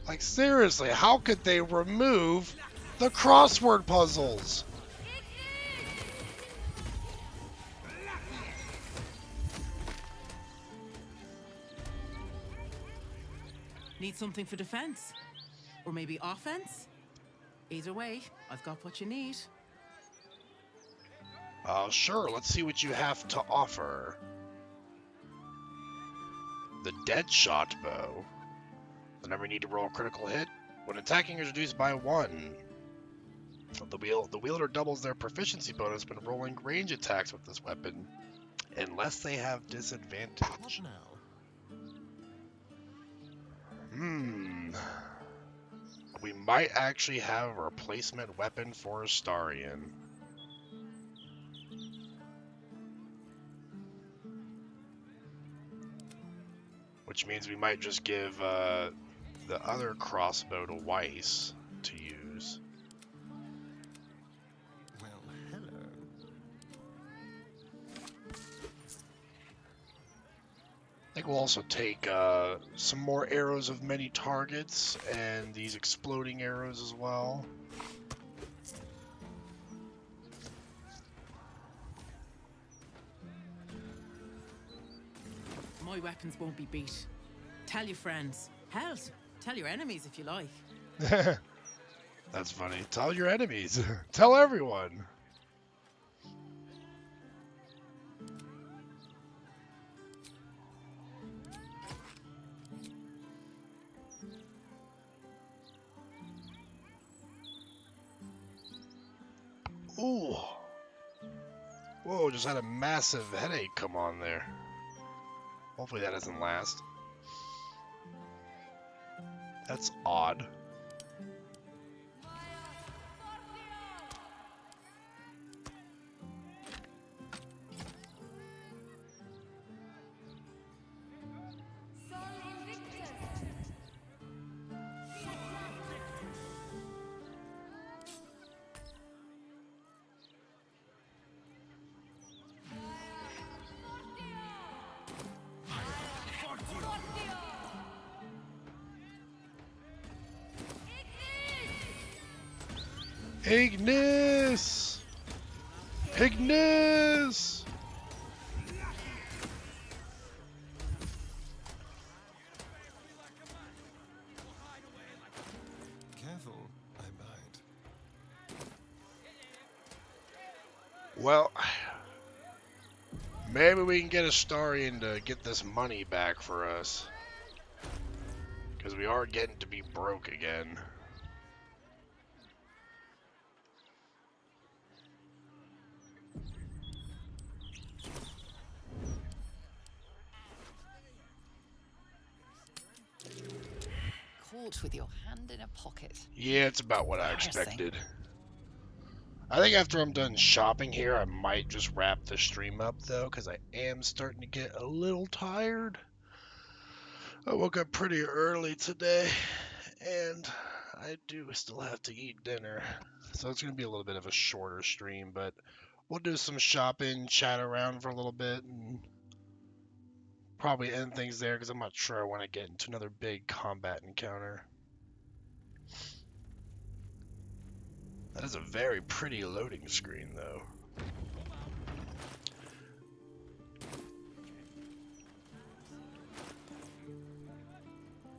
Like seriously, how could they remove the crossword puzzles? Need something for defense? Or maybe offense? Either way, I've got what you need. Sure, let's see what you have to offer. The Deadshot Bow. Whenever you need to roll a critical hit, when attacking is reduced by 1. The wielder doubles their proficiency bonus when rolling range attacks with this weapon, unless they have disadvantage. We might actually have a replacement weapon for Astarion. Which means we might just give the other crossbow to Weiss to use. Well, hello. I think think we'll also take some more arrows of many targets and these exploding arrows as well. My weapons won't be beat. Tell your friends. Hell, tell your enemies if you like. That's funny. Tell your enemies. Tell everyone. Ooh. Whoa, just had a massive headache come on there. Hopefully that doesn't last. That's odd. Ignis! Ignis! Careful, I bite. Well, maybe we can get Astarion to get this money back for us. Because we are getting to be broke again. Caught with your hand in a pocket. Yeah, it's about what I expected. I think after I'm done shopping here, I might just wrap the stream up, though, because I am starting to get a little tired. I woke up pretty early today, and I do still have to eat dinner. So it's going to be a little bit of a shorter stream, but we'll do some shopping, chat around for a little bit, and probably end things there, because I'm not sure I want to get into another big combat encounter. That is a very pretty loading screen, though.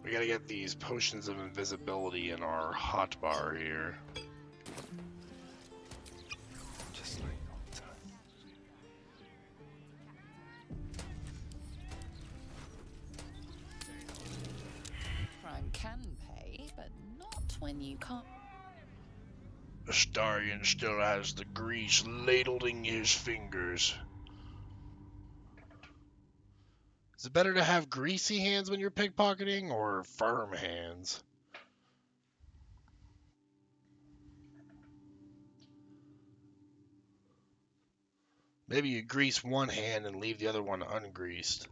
We gotta get these potions of invisibility in our hotbar here. Just like old times. Crime can pay, but not when you can't. Astarion still has the grease ladling his fingers. Is it better to have greasy hands when you're pickpocketing, or firm hands? Maybe you grease one hand and leave the other one ungreased.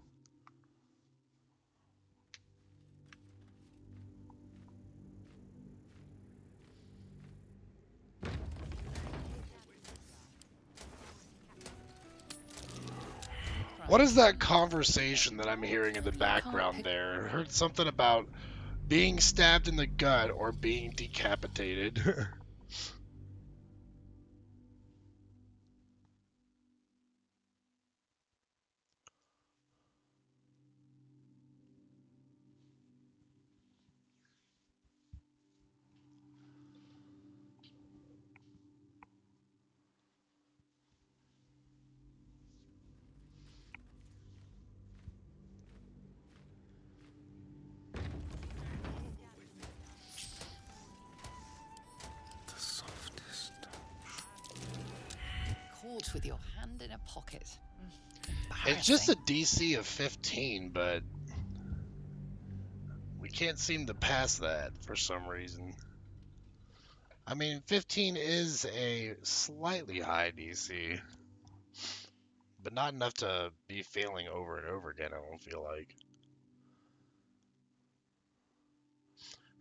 What is that conversation that I'm hearing in the background there? I heard something about being stabbed in the gut or being decapitated. The softest Caught with your hand in a pocket. It's just a DC of 15, but we can't seem to pass that for some reason. I mean, 15 is a slightly high DC, but not enough to be failing over and over again, I don't feel like.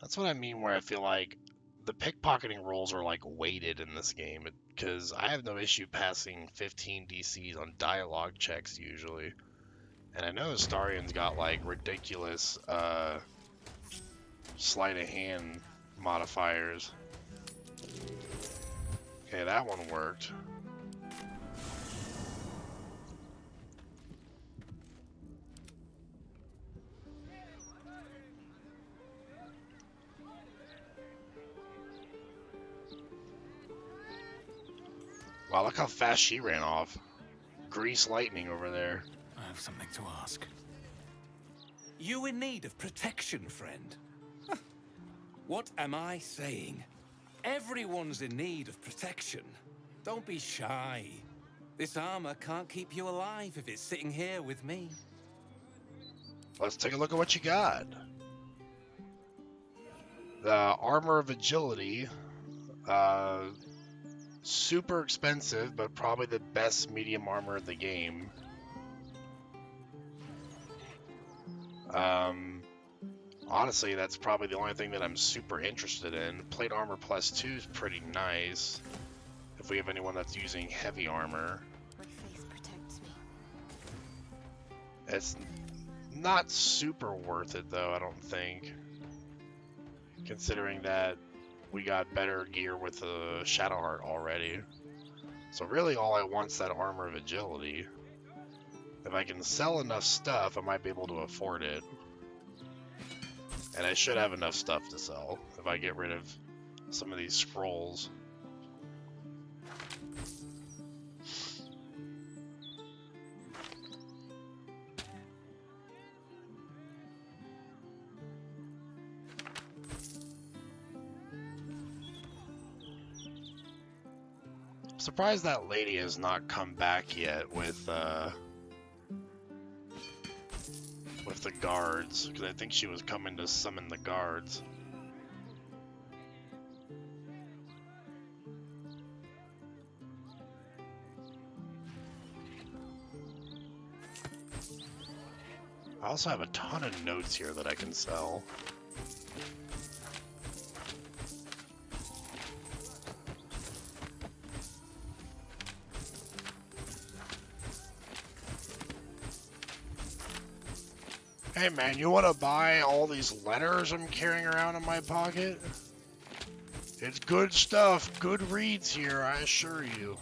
That's what I mean where I feel like the pickpocketing rolls are like weighted in this game, because I have no issue passing 15 DCs on dialogue checks usually. And I know Astarion's got like ridiculous sleight of hand modifiers. Okay, that one worked. Wow, look how fast she ran off. Grease lightning over there. I have something to ask. You in need of protection, friend? What am I saying? Everyone's in need of protection. Don't be shy. This armor can't keep you alive if it's sitting here with me. Let's take a look at what you got. The armor of agility. Super expensive, but probably the best medium armor in the game. Honestly, that's probably the only thing that I'm super interested in. Plate armor +2 is pretty nice. If we have anyone that's using heavy armor. My faith protects me. It's not super worth it though, I don't think. Considering that we got better gear with the Shadowheart already. So really all I want is that armor of agility. If I can sell enough stuff, I might be able to afford it. And I should have enough stuff to sell if I get rid of some of these scrolls. Surprised that lady has not come back yet with the guards, because I think she was coming to summon the guards. I also have a ton of notes here that I can sell. Hey man, you want to buy all these letters I'm carrying around in my pocket? It's good stuff, good reads here, I assure you.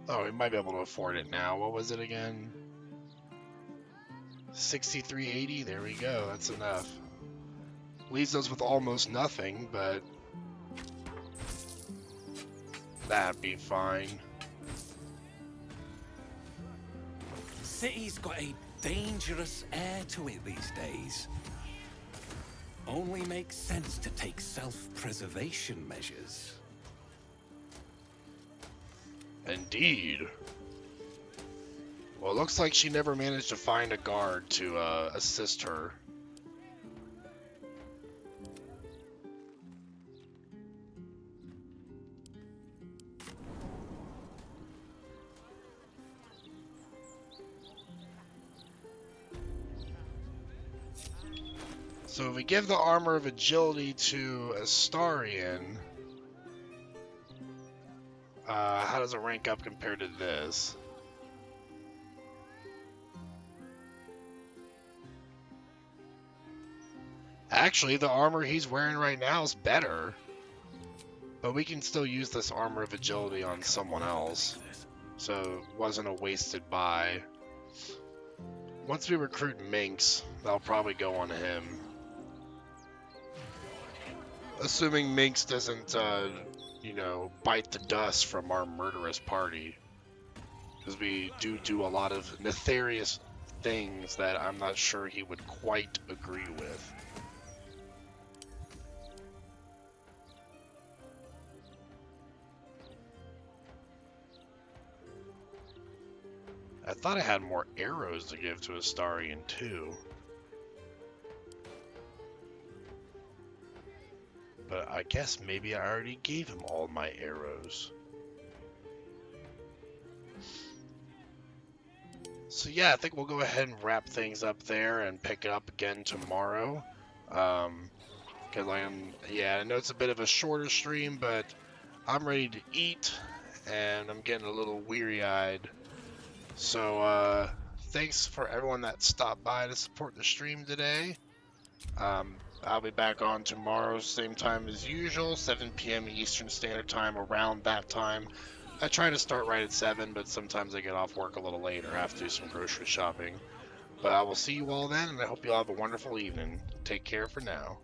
Oh, we might be able to afford it now. What was it again? 63.80. There we go. That's enough. Leaves us with almost nothing, but that'd be fine. City's got a dangerous air to it these days. Only makes sense to take self-preservation measures. Indeed. Well, it looks like she never managed to find a guard to assist her. So if we give the armor of agility to Astarion, how does it rank up compared to this? Actually, the armor he's wearing right now is better. But we can still use this armor of agility on someone else. So it wasn't a wasted buy. Once we recruit Minx, that'll probably go on him. Assuming Minx doesn't, you know, bite the dust from our murderous party. Because we do a lot of nefarious things that I'm not sure he would quite agree with. I thought I had more arrows to give to Astarion too. But I guess maybe I already gave him all my arrows. So yeah, I think we'll go ahead and wrap things up there and pick it up again tomorrow. Because I know it's a bit of a shorter stream, but I'm ready to eat, and I'm getting a little weary-eyed. So, thanks for everyone that stopped by to support the stream today. I'll be back on tomorrow, same time as usual, 7 p.m. Eastern Standard Time, around that time. I try to start right at 7, but sometimes I get off work a little later. I have to do some grocery shopping. But I will see you all then, and I hope you all have a wonderful evening. Take care for now.